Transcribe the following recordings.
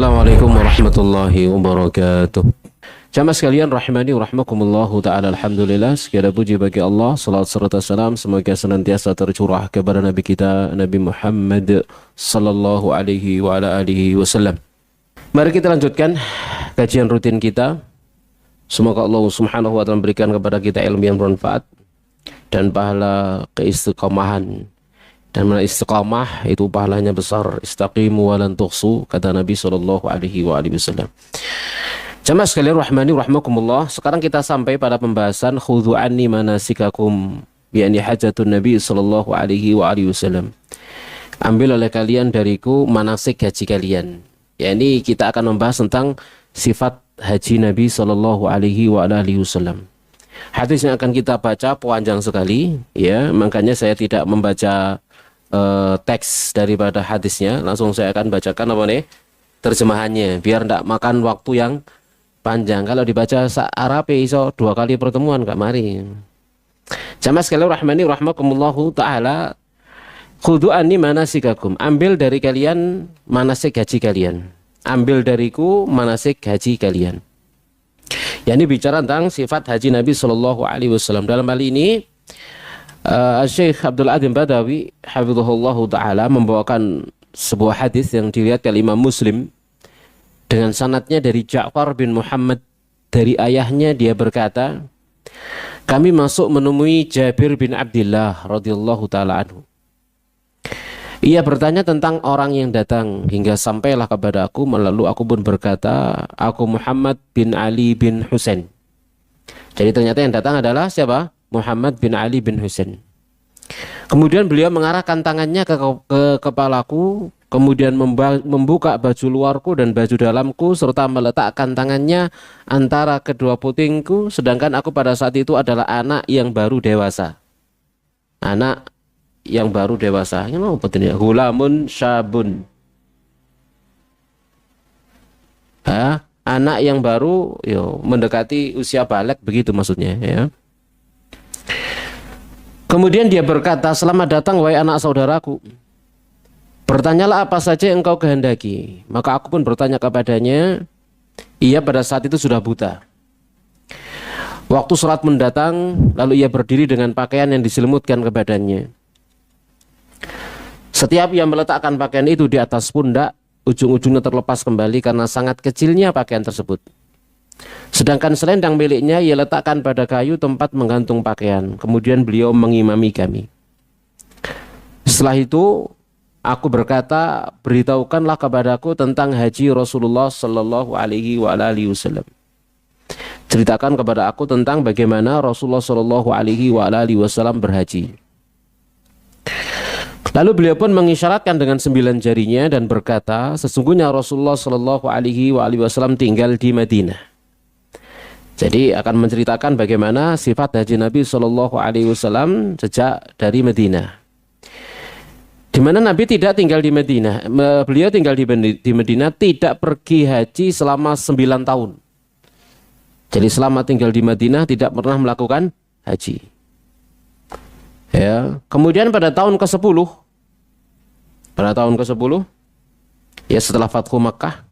Assalamualaikum warahmatullahi wabarakatuh. Jamaah sekalian rahimani rahmakumullahu ta'ala, alhamdulillah, segala puji bagi Allah, salat serta salam semoga senantiasa tercurah kepada Nabi kita Nabi Muhammad sallallahu alaihi wa ala alihi wasallam. Mari kita lanjutkan kajian rutin kita. Semoga Allah subhanahu wa ta'ala memberikan kepada kita ilmu yang bermanfaat dan pahala keistiqomahan. Dan mana istiqamah itu pahalanya besar. Istaqimu wa lan tuhsu, kata Nabi sallallahu alaihi wasallam. Jamaah sekalian rahmani rahmakumullah, sekarang kita sampai pada pembahasan khudhu anni manasikakum, yakni hajatun Nabi sallallahu alaihi wasallam. Ambil oleh kalian dariku manasik haji kalian. Yakni kita akan membahas tentang sifat haji Nabi sallallahu alaihi wasallam. Hadis yang akan kita baca panjang sekali, ya, makanya saya tidak membaca teks daripada hadisnya, langsung saya akan bacakan terjemahannya biar tidak makan waktu yang panjang. Kalau dibaca Arab iso 2 kali pertemuan gak mari. Jamaah sekalian rahmani rahmakumullahu taala, khudhu anni manasikakum, ambil dari kalian manasik haji kalian. Ambil dariku manasik haji kalian. Ya, ini bicara tentang sifat haji Nabi sallallahu alaihi wasallam. Dalam hal ini Syekh Abdul Adim Badawi hafizahullahu ta'ala membawakan sebuah hadis yang diriwayatkan Imam Muslim dengan sanadnya dari Ja'far bin Muhammad, dari ayahnya dia berkata, kami masuk menemui Jabir bin Abdullah radhiyallahu ta'ala anhu. Ia bertanya tentang orang yang datang hingga sampailah kepada aku, lalu aku pun berkata, aku Muhammad bin Ali bin Husain. Jadi ternyata yang datang adalah siapa? Muhammad bin Ali bin Husain. Kemudian beliau mengarahkan tangannya ke kepalaku, kemudian membuka baju luarku dan baju dalamku, serta meletakkan tangannya antara kedua putingku, sedangkan aku pada saat itu adalah anak yang baru dewasa. Anak yang baru dewasa. Ini apa ini? Gulamun syabun. Anak yang baru mendekati usia balik, begitu maksudnya, ya. Kemudian dia berkata, selamat datang wahai anak saudaraku. Bertanyalah apa saja yang engkau kehendaki. Maka aku pun bertanya kepadanya. Ia pada saat itu sudah buta. Waktu sholat mendatang, lalu ia berdiri dengan pakaian yang diselimutkan ke badannya. Setiap ia meletakkan pakaian itu di atas pundak, ujung-ujungnya terlepas kembali karena sangat kecilnya pakaian tersebut. Sedangkan selendang miliknya ia letakkan pada kayu tempat menggantung pakaian. Kemudian beliau mengimami kami. Setelah itu aku berkata, beritahukanlah kepadaku tentang haji Rasulullah sallallahu alaihi wasallam. Ceritakan kepada aku tentang bagaimana Rasulullah sallallahu alaihi wasallam berhaji. Lalu beliau pun mengisyaratkan dengan 9 jarinya dan berkata, sesungguhnya Rasulullah sallallahu alaihi wasallam tinggal di Madinah. Jadi akan menceritakan bagaimana sifat haji Nabi sallallahu alaihi wasallam sejak dari Madinah. Di mana Nabi tidak tinggal di Madinah. Beliau tinggal di Madinah, tidak pergi haji selama 9 tahun. Jadi selama tinggal di Madinah tidak pernah melakukan haji. Ya, kemudian pada tahun ke-10, ya setelah Fathu Makkah,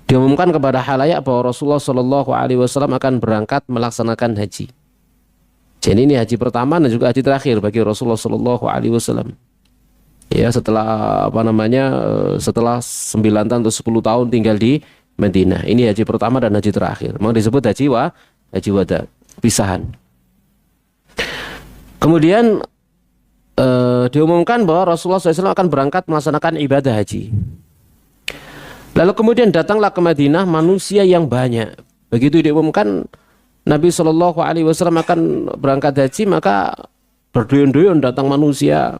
diumumkan kepada halayak bahwa Rasulullah Shallallahu Alaihi Wasallam akan berangkat melaksanakan haji. Jadi ini haji pertama dan juga haji terakhir bagi Rasulullah Shallallahu Alaihi Wasallam. Ya, setelah setelah 9 tahun atau 10 tahun tinggal di Madinah. Ini haji pertama dan haji terakhir. Mau disebut haji wada, pisahan. Kemudian diumumkan bahwa Rasulullah SAW akan berangkat melaksanakan ibadah haji. Lalu kemudian datanglah ke Madinah manusia yang banyak. Begitu diumumkan Nabi Shallallahu Alaihi Wasallam akan berangkat haji, maka berduyun-duyun datang manusia,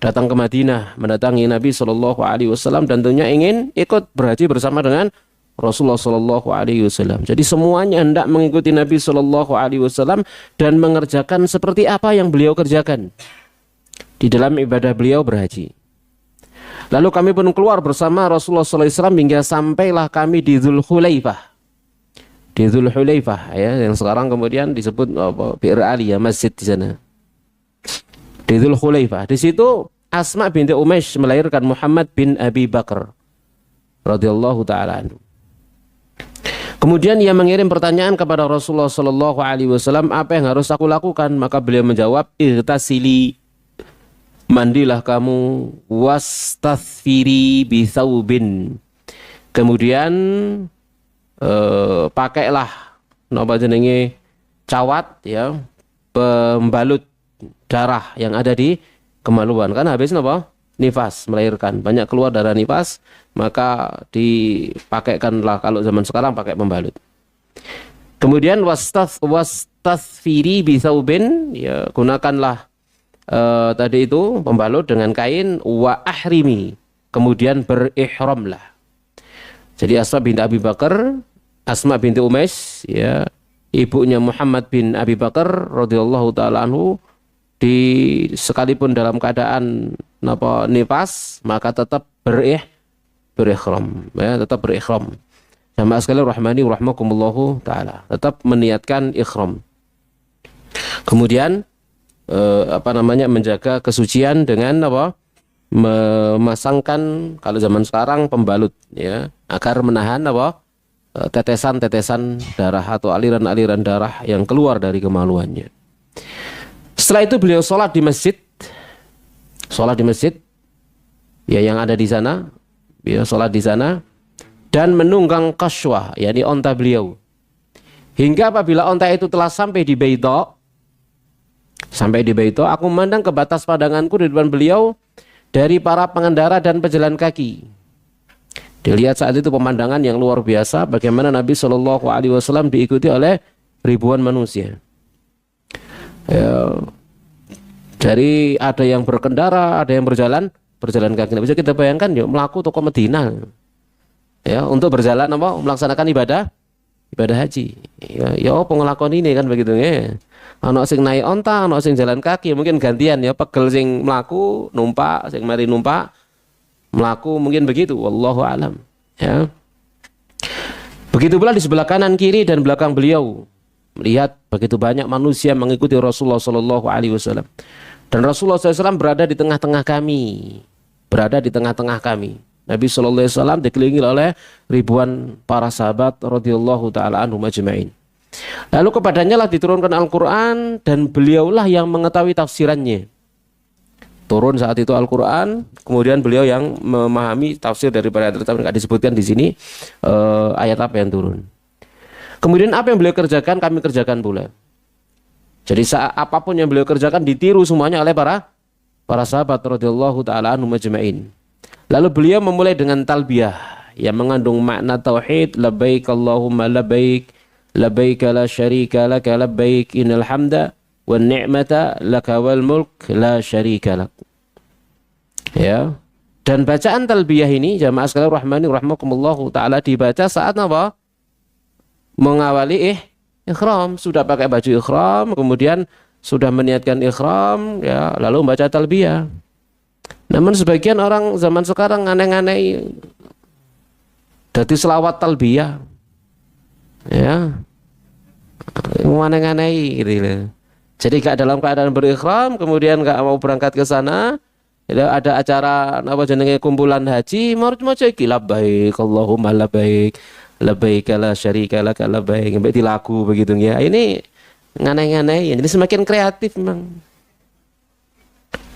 datang ke Madinah, mendatangi Nabi Shallallahu Alaihi Wasallam dan tentunya ingin ikut berhaji bersama dengan Rasulullah Shallallahu Alaihi Wasallam. Jadi semuanya hendak mengikuti Nabi Shallallahu Alaihi Wasallam dan mengerjakan seperti apa yang beliau kerjakan di dalam ibadah beliau berhaji. Lalu kami pun keluar bersama Rasulullah SAW hingga sampailah kami di Dzulhulaifah. Di Dzulhulaifah, ya, yang sekarang kemudian disebut Bir Ali, ya, masjid di sana. Di Dzulhulaifah. Di situ Asma binti Umaysh melahirkan Muhammad bin Abi Bakar. radhiyallahu taala anhu. Kemudian ia mengirim pertanyaan kepada Rasulullah sallallahu alaihi wasallam, apa yang harus aku lakukan? Maka beliau menjawab, irtasili, mandilah kamu, wastathfiri bi thawbin. Kemudian pakailah napa jenenge cawat ya, pembalut darah yang ada di kemaluan. Kan habis napa? Nifas, melahirkan, banyak keluar darah nifas, maka dipakaikanlah, kalau zaman sekarang pakai pembalut. Kemudian wastathfiri bi thawbin, ya gunakanlah tadi itu pembalut dengan kain, wa ahrimi, kemudian berihramlah. Jadi Asma binti Abi Bakar, Asma binti Umais, ya ibunya Muhammad bin Abi Bakar radhiyallahu taala anhu, sekalipun dalam keadaan nifas, maka tetap berihram, ya, tetap berihram. Jamaah sekalian rahmani rahmakumullahu taala, tetap meniatkan ihram. Kemudian menjaga kesucian dengan memasangkan, kalau zaman sekarang pembalut, ya, agar menahan tetesan-tetesan darah atau aliran-aliran darah yang keluar dari kemaluannya. Setelah itu beliau sholat di masjid, ya yang ada di sana, beliau sholat di sana dan menunggang kaswah, yakni onta beliau, hingga apabila onta itu telah sampai di Baita, aku memandang ke batas pandanganku di depan beliau dari para pengendara dan pejalan kaki. Dilihat saat itu pemandangan yang luar biasa, bagaimana Nabi Shallallahu Alaihi Wasallam diikuti oleh ribuan manusia. Ya, dari ada yang berkendara, ada yang berjalan kaki. Bisa kita bayangkan, yuk melaku toko Medina, ya, untuk berjalan melaksanakan ibadah haji. Ya pengelakon ini kan begitu ya. Ana sing naik onta, ana sing jalan kaki, mungkin gantian ya, pegel sing melaku numpak, sing mari numpak melaku, mungkin begitu, wallahu alam, ya. Begitu pula di sebelah kanan, kiri dan belakang beliau, melihat begitu banyak manusia mengikuti Rasulullah Shallallahu Alaihi Wasallam, dan Rasulullah SAW berada di tengah-tengah kami, Nabi Shallallahu Alaihi Wasallam dikelilingi oleh ribuan para sahabat radhiyallahu taala anhum ajma'in. Lalu kepadanya lah diturunkan Al-Quran, dan beliaulah yang mengetahui tafsirannya. Turun saat itu Al-Quran, kemudian beliau yang memahami tafsir daripada ayat tersebut. Tidak disebutkan di sini ayat apa yang turun. Kemudian apa yang beliau kerjakan, kami kerjakan pula. Jadi apapun yang beliau kerjakan ditiru semuanya oleh para sahabat radhiyallahu taala anhum ajma'in. Lalu beliau memulai dengan talbiyah yang mengandung makna tauhid, labbaik Allahumma labbaik, labbaik la syarika laka labbaik, innal hamda wan ni'mata laka wal mulk la syarika lak. Ya. Dan bacaan talbiyah ini jamaah sekalian rahmani rahmakumullahu taala dibaca saat apa? Mengawali ihram, sudah pakai baju ihram, kemudian sudah meniatkan ihram, ya, lalu membaca talbiyah. Namun sebagian orang zaman sekarang aneh-aneh dadi selawat talbiyah, ya, aneh-aneh gitu. Jadi gak dalam keadaan berikhram, kemudian gak mau berangkat ke sana, ya, ada acara apa jenenge kumpulan haji, mau iki labbaik Allahumma labbaik, labbaik la syarika lak labbaik, sampai di lagu begitu ya. Ini aneh-aneh, ini semakin kreatif memang.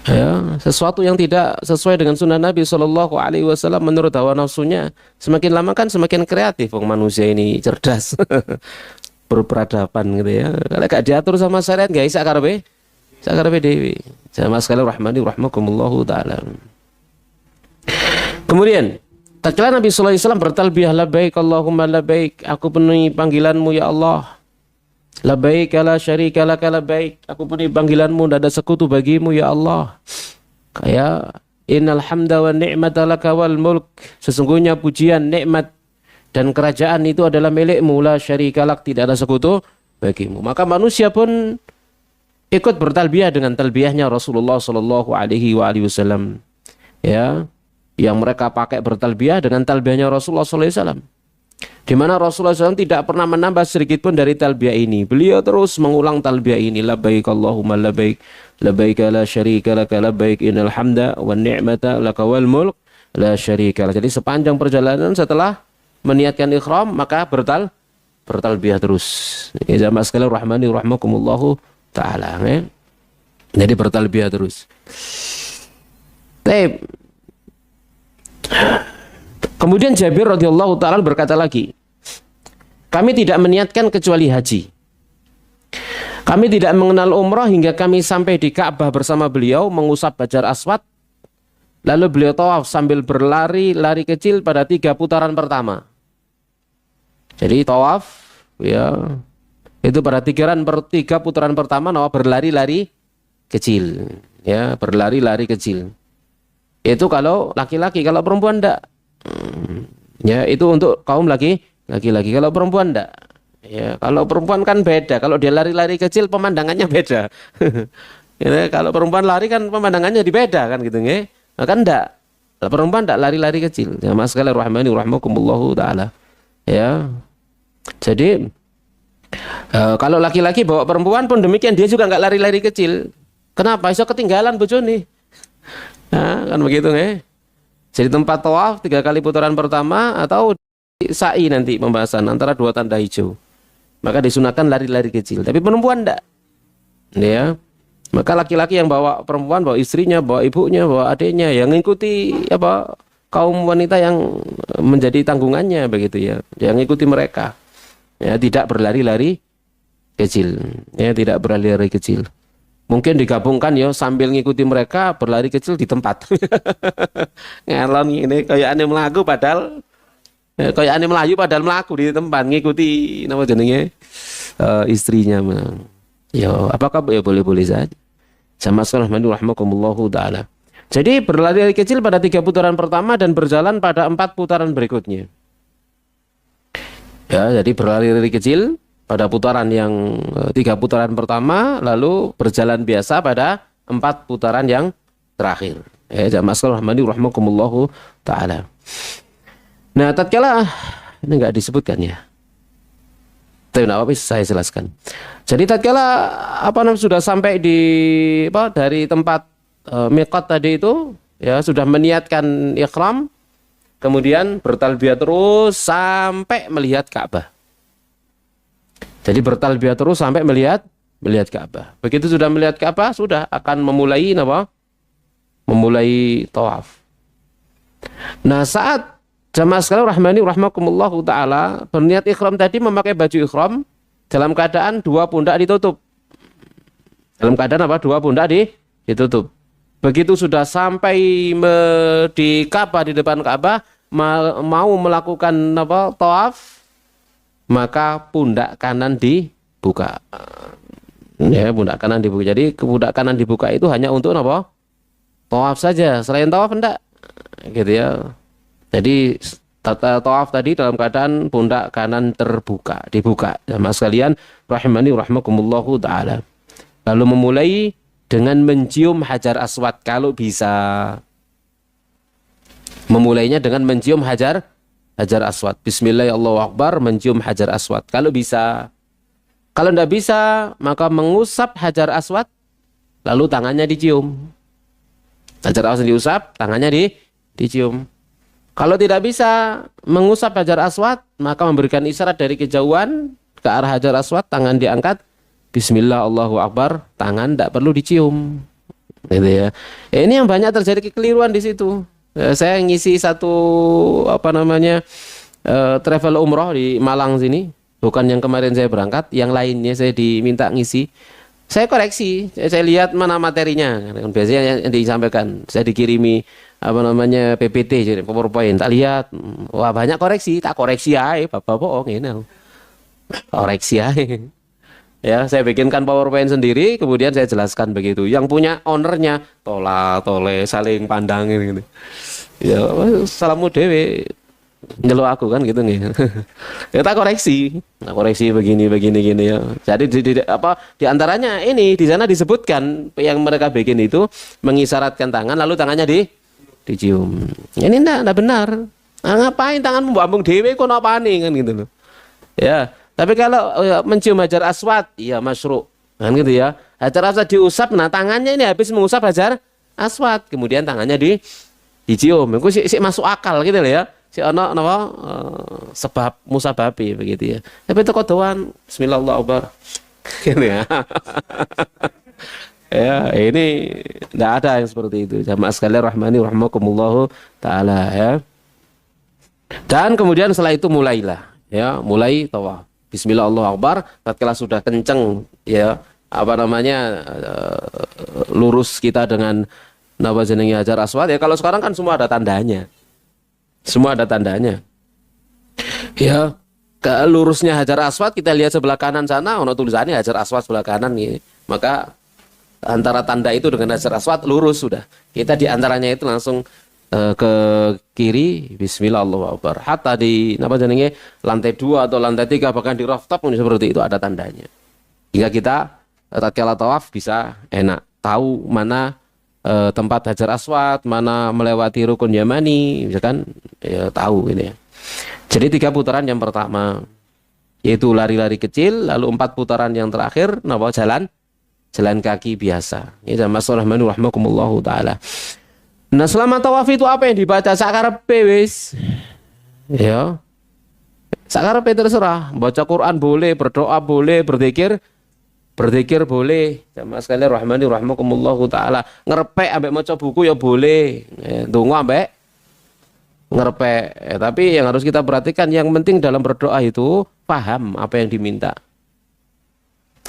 Ya, sesuatu yang tidak sesuai dengan sunnah Nabi Shallallahu Alaihi Wasallam menurut hawa nafsunya, semakin lama kan semakin kreatif. Manusia ini cerdas, berperadaban gitu ya. Kalau gak diatur sama syariat, gak bisa karepe dewi. Jamaah sekalian rahmani rahmakumullahu taala. Kemudian tatkala Nabi Sallallahu Alaihi Wasallam bertalbiyah, labbaik Allahumma labbaik, aku penuhi panggilanmu ya Allah. Labbaik la syarika lak labbaik, aku penuhi panggilanmu, tidak ada sekutu bagimu ya Allah. Kayak innal hamda wan ni'mata laka wal mulk, sesungguhnya pujian, nikmat dan kerajaan itu adalah milikmu, la syarika lak, tidak ada sekutu bagimu. Maka manusia pun ikut bertalbiyah dengan talbiyahnya Rasulullah Sallallahu Alaihi Wasallam, ya, yang mereka pakai bertalbiyah dengan talbiyahnya Rasulullah Sallallahu Alaihi Wasallam, di mana Rasulullah SAW tidak pernah menambah sedikit pun dari talbiyah ini. Beliau terus mengulang talbiyah ini, labbaik Allahumma labbaik, labbaik la syarika lak labbaik, innal hamda wan ni'mata laka wal mulk la syarikalah. Jadi sepanjang perjalanan setelah meniatkan ihram maka bertalbiyah terus. Ya jamaah sekalian rahmani rahmakumullahu taala, ya. Jadi bertalbiyah terus. Baik. Kemudian Jabir radhiyallahu taala berkata lagi, kami tidak meniatkan kecuali haji. Kami tidak mengenal umrah hingga kami sampai di Ka'bah bersama beliau mengusap Hajar Aswad. Lalu beliau tawaf sambil berlari-lari kecil pada 3 putaran pertama. Jadi tawaf ya itu pada 3 putaran pertama berlari-lari kecil, ya, berlari-lari kecil. Itu kalau laki-laki, kalau perempuan enggak. Ya, itu untuk kaum laki-laki. Kalau perempuan enggak. Ya, kalau perempuan kan beda. Kalau dia lari-lari kecil pemandangannya beda. Ya, kalau perempuan lari kan pemandangannya beda kan gitu nggih. Nah, kan enggak. Kalau perempuan enggak lari-lari kecil. Ya, mas sekalian rahmani rahmakumullahu taala. Ya. Jadi kalau laki-laki bawa perempuan pun demikian, dia juga enggak lari-lari kecil. Kenapa? Iso ketinggalan bojone. Nah, kan begitu nggih. Jadi tempat tawaf 3 kali putaran pertama atau sa'i nanti pembahasan antara 2 tanda hijau. Maka disunahkan lari-lari kecil. Tapi perempuan enggak. Ya. Maka laki-laki yang bawa perempuan, bawa istrinya, bawa ibunya, bawa adiknya, yang mengikuti kaum wanita yang menjadi tanggungannya begitu ya. Yang ikuti mereka. Ya, tidak berlari-lari kecil. Ya, tidak berlari-lari kecil. Mungkin digabungkan ya sambil ngikuti mereka berlari kecil di tempat. Ngalon ini kayak aneh melaku padahal melaku di tempat ngikuti nama jenenge istrinya. Ya, apakah ya boleh-boleh saja. Sama sekali rahmakumullahu taala. Jadi berlari kecil pada 3 putaran pertama dan berjalan pada 4 putaran berikutnya. Ya, jadi berlari kecil pada putaran yang 3 putaran pertama, lalu berjalan biasa pada 4 putaran yang terakhir. Ya, jamaah sekalian rahmakumullahu taala. Nah, tatkala ini enggak disebutkan ya. Tapi enggak apa-apa, saya jelaskan. Jadi tatkala sudah sampai di dari tempat miqat tadi itu, ya sudah meniatkan ihram, kemudian bertalbiyah terus sampai melihat Ka'bah. Jadi bertalbiyah terus sampai melihat Ka'bah. Begitu sudah melihat Ka'bah, sudah akan memulai tawaf. Nah, saat jamaah sekalian rahmani rahmakumullahu taala berniat ihram tadi memakai baju ihram dalam keadaan 2 pundak ditutup. Dalam keadaan 2 pundak ditutup. Begitu sudah sampai di Ka'bah, di depan Ka'bah, mau melakukan tawaf, maka pundak kanan dibuka. Ya, pundak kanan dibuka. Jadi pundak kanan dibuka itu hanya untuk tawaf saja. Selain tawaf enggak. Gitu ya. Jadi tawaf tadi dalam keadaan pundak kanan dibuka. Jamaah sekalian rahimani rahmakumullahu taala. Lalu memulai dengan mencium Hajar Aswad kalau bisa. Memulainya dengan mencium Hajar Aswad. Bismillah Allahu Akbar, mencium Hajar Aswad. Kalau bisa. Kalau tidak bisa, maka mengusap Hajar Aswad, lalu tangannya dicium. Hajar Aswad diusap, tangannya dicium. Kalau tidak bisa mengusap Hajar Aswad, maka memberikan isyarat dari kejauhan ke arah Hajar Aswad, tangan diangkat. Bismillah Allahu Akbar, tangan tidak perlu dicium. Gitu ya. Ini yang banyak terjadi kekeliruan di situ. Saya ngisi satu travel umroh di Malang sini, bukan yang kemarin saya berangkat, yang lainnya saya diminta ngisi. Saya koreksi, saya lihat mana materinya. Biasanya yang disampaikan, saya dikirimi PPT jadi PowerPoint, tak lihat, wah banyak koreksi, tak koreksi aja, bapak bohong ini. Koreksi aja. Ya, saya bikinkan PowerPoint sendiri, kemudian saya jelaskan begitu. Yang punya ownernya tole saling pandangin gitu. Ya, salamu dewe nyeluk aku kan gitu nih. Ya tak koreksi. Nah, koreksi begini gini ya. Jadi di antaranya ini di sana disebutkan yang mereka bikin itu mengisyaratkan tangan lalu tangannya dicium. Ini enggak benar. Nah, ngapain tangan membambung dewe kok napane kan gitu loh. Ya. Tapi kalau mencium Hajar Aswad, ya masyru'. Kan gitu ya. Hajar Aswad diusap, nah tangannya ini habis mengusap Hajar Aswad. Kemudian tangannya dicium. Iku sik masuk akal gitu loh ya. Si ana napa sebab musababi begitu ya. Tapi teko doan bismillahirrahmanirrahim. Gitu ya. Ya, ini tidak ada yang seperti itu. Jamaah sekalian rahmani rahimakumullah taala ya. Dan kemudian setelah itu mulailah ya, mulai tawaf. Bismillahirrahmanirrahim. Tatkala sudah kenceng ya, apa namanya lurus kita dengan napa jenenge Hajar Aswad ya. Kalau sekarang kan semua ada tandanya. Semua ada tandanya. Ya, ke lurusnya Hajar Aswad kita lihat sebelah kanan sana ono tulisannya Hajar Aswad sebelah kanan nih. Maka antara tanda itu dengan Hajar Aswad lurus sudah. Kita di antaranya itu langsung ke kiri bismillahirrahmanirrahim. Hatta di apa jenenge lantai 2 atau lantai 3 bahkan di rooftop pun seperti itu ada tandanya. Hingga kita tatkala tawaf bisa enak tahu mana tempat Hajar Aswad, mana melewati rukun Yamani, misalkan ya tahu ini ya. Jadi 3 putaran yang pertama yaitu lari-lari kecil, lalu 4 putaran yang terakhir napa jalan kaki biasa. Ya jamaah rahimakumullah taala. Nah, selama tawaf itu apa yang dibaca sakarepe wis. Ya. Sakarepe terserah, baca Quran boleh, berdoa boleh, berzikir boleh. Jamaah sekalian rahmani rahimakumullah taala. Ngerepek ambek maca buku ya boleh. Ndonga ambek ngerepek. Tapi yang harus kita perhatikan yang penting dalam berdoa itu paham apa yang diminta.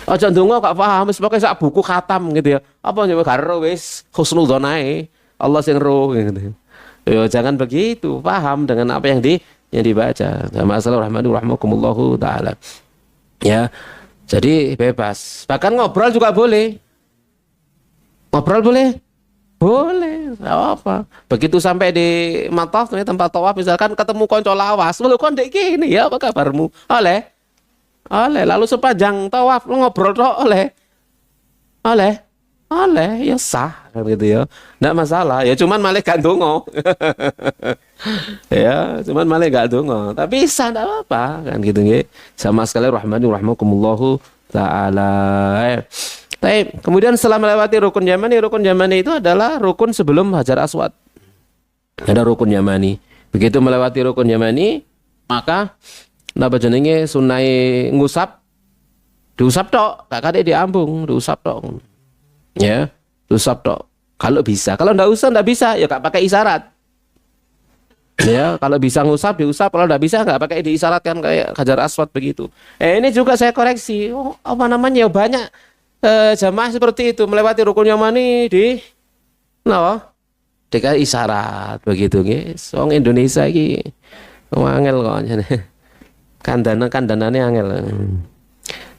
Aja ndonga gak paham wis pokoke sak buku khatam gitu ya. Apa nyewa karo wis husnudzon ae. Allah sing roh gitu. Ya jangan begitu, paham dengan apa yang dibaca. Masalah rahmani rahimakumullah taala. Ya. Jadi bebas. Bahkan ngobrol juga boleh. Ngobrol boleh? Boleh, enggak apa. Begitu sampai di mataf tempat tawaf misalkan ketemu konco lawas, "Lho kon ndek kene ya, apa kabarmu?" Oleh. Lalu sepanjang tawaf lu ngobrol tok oleh, ya sah kan gitu ya, nggak masalah ya, cuman malah gak ndonga. Ya cuman malah gak ndonga, tapi sah nggak apa-apa kan gitu nggih. Sama sekali rahmani rahimakumullah taala. Baik, kemudian setelah melewati rukun Yamani itu adalah rukun sebelum Hajar Aswad. Ada rukun Yamani. Begitu melewati rukun Yamani, maka napa jenenge sunai ngusap, diusap tok, gak kade diambung, diusap tok. Ya, diusap tok. Kalau bisa, kalau ndak usah ndak bisa, ya gak pakai isyarat. Ya, kalau bisa ngusap diusap, kalau ndak bisa nggak pakai diisyaratkan kayak Hajar Aswad begitu. Ini juga saya koreksi. Oh, apa namanya ya banyak jamaah seperti itu melewati rukun Yamani di napa? Dikasih isyarat begitu nggih. Wong Indonesia iki angel kok. Kandanane angel.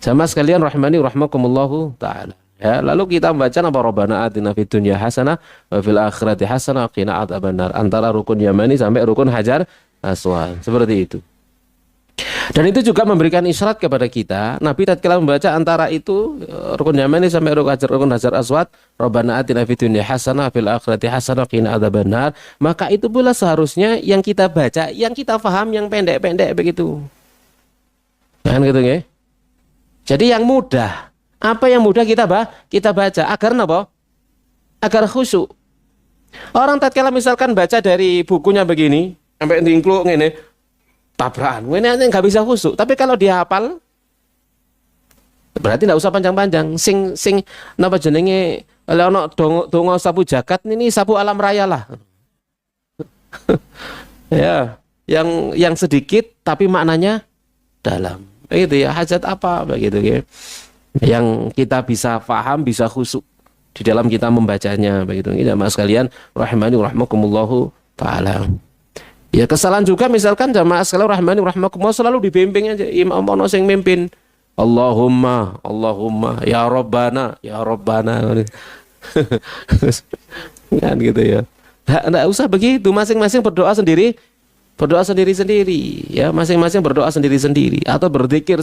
Jamaah sekalian rahmani rahimakumullah taala. Ya, lalu kita membaca apa Rabbana atina fid dunya hasanah wa fil akhirati hasanah wa qina adzabannar. Antara rukun Yamani sampai rukun Hajar Aswad. Seperti itu. Dan itu juga memberikan isyarat kepada kita. Nabi tatkala membaca antara itu rukun Yamani sampai rukun Hajar Aswad, Rabbana atina fid dunya hasanah wa fil akhirati hasanah wa qina adzabannar, maka itu pula seharusnya yang kita baca, yang kita paham yang pendek-pendek begitu. Kan gitu nggih. Jadi yang mudah, apa yang mudah kita baca agar napa? Agar khusyuk. Orang tatkala misalkan baca dari bukunya begini sampai ndingkluk ngene, tabrakan. Ngene enggak bisa khusyuk. Tapi kalau dia hafal berarti enggak usah panjang-panjang. Sing napa jenenge ono donga sapu jagat ini sapu alam raya lah. Ya, yang sedikit tapi maknanya dalam. Begitu ya, hajat apa begitu ya. Yang kita bisa paham, bisa khusyuk di dalam kita membacanya begitu. Ini jamaah sekalian rahimani rahimakumullah taala. Ya kesalahan juga misalkan jamaah sekalian rahimani rahimakumullah selalu dibimbing aja imam ono sing mimpin. Allahumma ya Rabbana kan gitu ya. Enggak usah begitu, masing-masing berdoa sendiri-sendiri ya, masing-masing berdoa sendiri-sendiri atau berzikir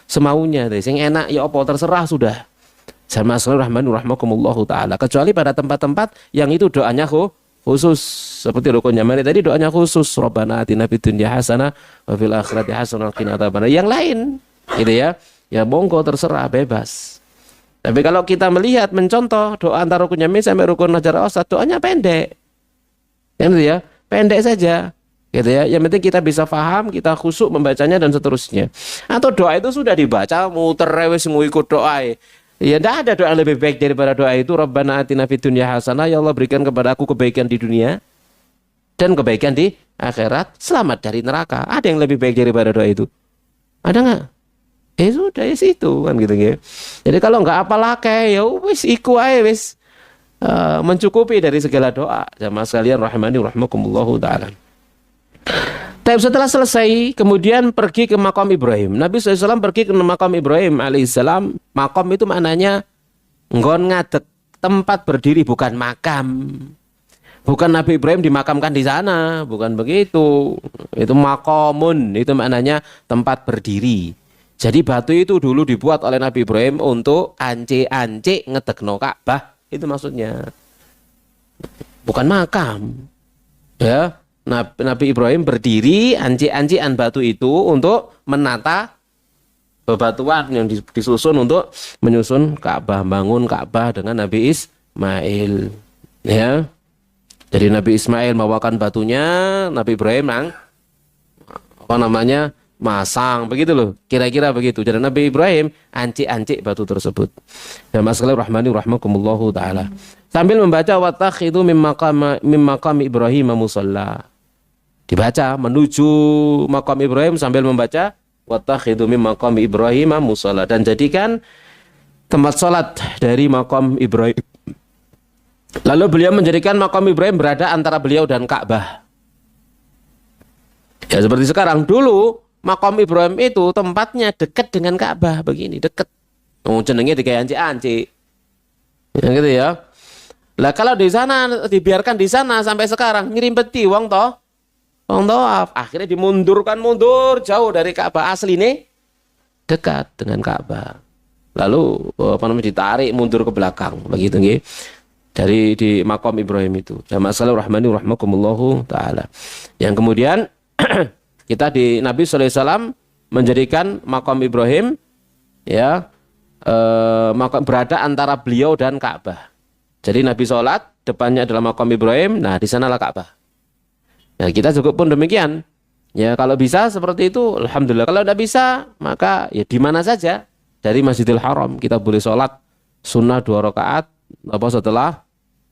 semaunya deh, sing enak ya apa terserah sudah. Jamaah sekalian rahmani rahimakumullah taala, kecuali pada tempat-tempat yang itu doanya khusus seperti rukun Yamani tadi doanya khusus, Rabbana atina fid dunya hasanah wa fil akhirati hasanah wa qina adzabannar. Yang lain gitu ya monggo terserah bebas. Tapi kalau kita melihat mencontoh doa antara rukun Yamani sampai rukun Hajar Aswad doanya pendek. Kan gitu ya, pendek saja. Gitu ya. Yang penting kita bisa paham, kita khusyuk membacanya dan seterusnya. Atau doa itu sudah dibaca, muter wis ngikut doa. Ya tidak ada doa yang lebih baik daripada doa itu. Rabbana atina fid dunya hasanah, ya Allah berikan kepada aku kebaikan di dunia dan kebaikan di akhirat, selamat dari neraka. Ada yang lebih baik daripada doa itu? Ada nggak? Sudah ya situ kan gitu ya. Jadi kalau nggak apalah kayak ya wis iku ae wis mencukupi dari segala doa. Jamaah sekalian rahimani rahimakumullahu taala. Tapi setelah selesai, kemudian pergi ke makam Ibrahim. Nabi SAW pergi ke makam Ibrahim alaihissalam. Makam itu maknanya nggon ngadeg, tempat berdiri, bukan makam. Bukan Nabi Ibrahim dimakamkan di sana, bukan begitu. Itu makomun, itu maknanya tempat berdiri. Jadi batu itu dulu dibuat oleh Nabi Ibrahim untuk ance-ance ngedekno Ka'bah. Itu maksudnya. Bukan makam. Ya. Nabi Ibrahim berdiri anci-ancian batu itu untuk menata bebatuan yang disusun untuk menyusun Ka'bah, bangun Ka'bah dengan Nabi Ismail. Ya. Jadi Nabi Ismail membawakan batunya, Nabi Ibrahim masang, begitu loh. Kira-kira begitu. Jadi Nabi Ibrahim anci-anci batu tersebut. Dan masalah rahmani rahmakumullahu taala. Sambil membaca watakhidu mim maqam Ibrahim musalla. Dibaca menuju makam Ibrahim sambil membaca watakhidu mim maqam Ibrahim musalla, dan jadikan tempat salat dari makam Ibrahim. Lalu beliau menjadikan makam Ibrahim berada antara beliau dan Ka'bah. Ya seperti sekarang. Dulu makam Ibrahim itu tempatnya dekat dengan Ka'bah, begini dekat. Jenenge digawe anci-anci. Ya gitu ya. Lah kalau di sana dibiarkan di sana sampai sekarang ngirimpeti wong toh. Wong tawaf, akhirnya dimundurkan mundur jauh dari Ka'bah, asli nih dekat dengan Ka'bah. Lalu ditarik mundur ke belakang, begitu nggih. Dari di makam Ibrahim itu. Jamaah sallallahu rahmani rahmakumullahu taala. Yang kemudian kita di Nabi sallallahu alaihi wasallam menjadikan makam Ibrahim ya berada antara beliau dan Ka'bah. Jadi Nabi sholat, depannya adalah makam Ibrahim, nah di sanalah Ka'bah. Nah kita juga pun demikian. Ya kalau bisa seperti itu, alhamdulillah. Kalau tidak bisa, maka ya di mana saja dari Masjidil Haram kita boleh sholat sunnah 2 rakaat setelah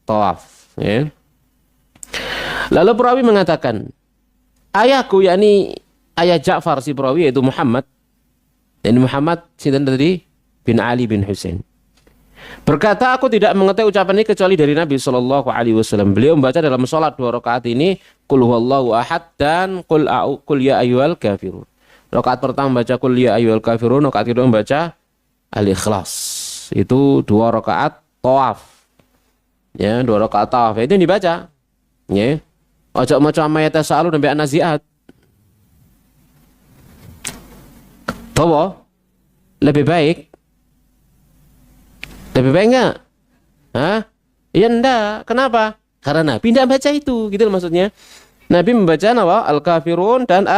tawaf. Ya. Lalu perawi mengatakan, ayahku yakni ayah Ja'far si perawi yaitu Muhammad. Dan Muhammad sinten tadi bin Ali bin Husain. Berkata, aku tidak mengetahui ucapan ini kecuali dari Nabi Shallallahu Alaihi Wasallam. Beliau membaca dalam sholat 2 rakaat ini, Qul huwallahu ahad dan Qul ya ayyuhal kafirun. Rakaat pertama baca Qul ya ayyuhal kafirun, rakaat kedua membaca Al-Ikhlas. Itu 2 rakaat tawaf. Ya, 2 rakaat tawaf itu yang dibaca. Ya. Ojo maca ayat tasalu sampai an-naziat. Tahu? Lebih baik. Lebih baik enggak? Hah? Ya enggak. Kenapa? Karena Nabi tidak baca itu, gitu loh maksudnya. Nabi membaca Al-Kafirun dan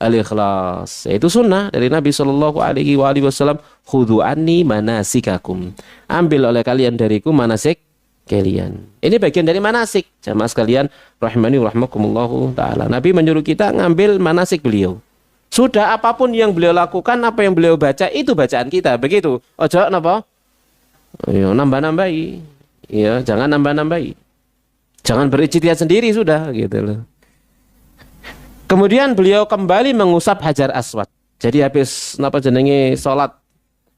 Al-Ikhlas. Itu sunnah dari Nabi Shallallahu Alaihi Wasallam. Khudhu anni manasikakum. Ambil oleh kalian dariku manasik kalian. Ini bagian dari manasik. Jamaah sekalian, rahimani rahmakumullahu taala. Nabi menyuruh kita ngambil manasik beliau. Sudah apapun yang beliau lakukan, apa yang beliau baca, itu bacaan kita. Begitu. Ojo napa? Ya, nambah-nambahi. Ya, jangan nambah-nambahi. Jangan berijtihad sendiri sudah gitu loh. Kemudian beliau kembali mengusap Hajar Aswad. Jadi habis napa jenenge salat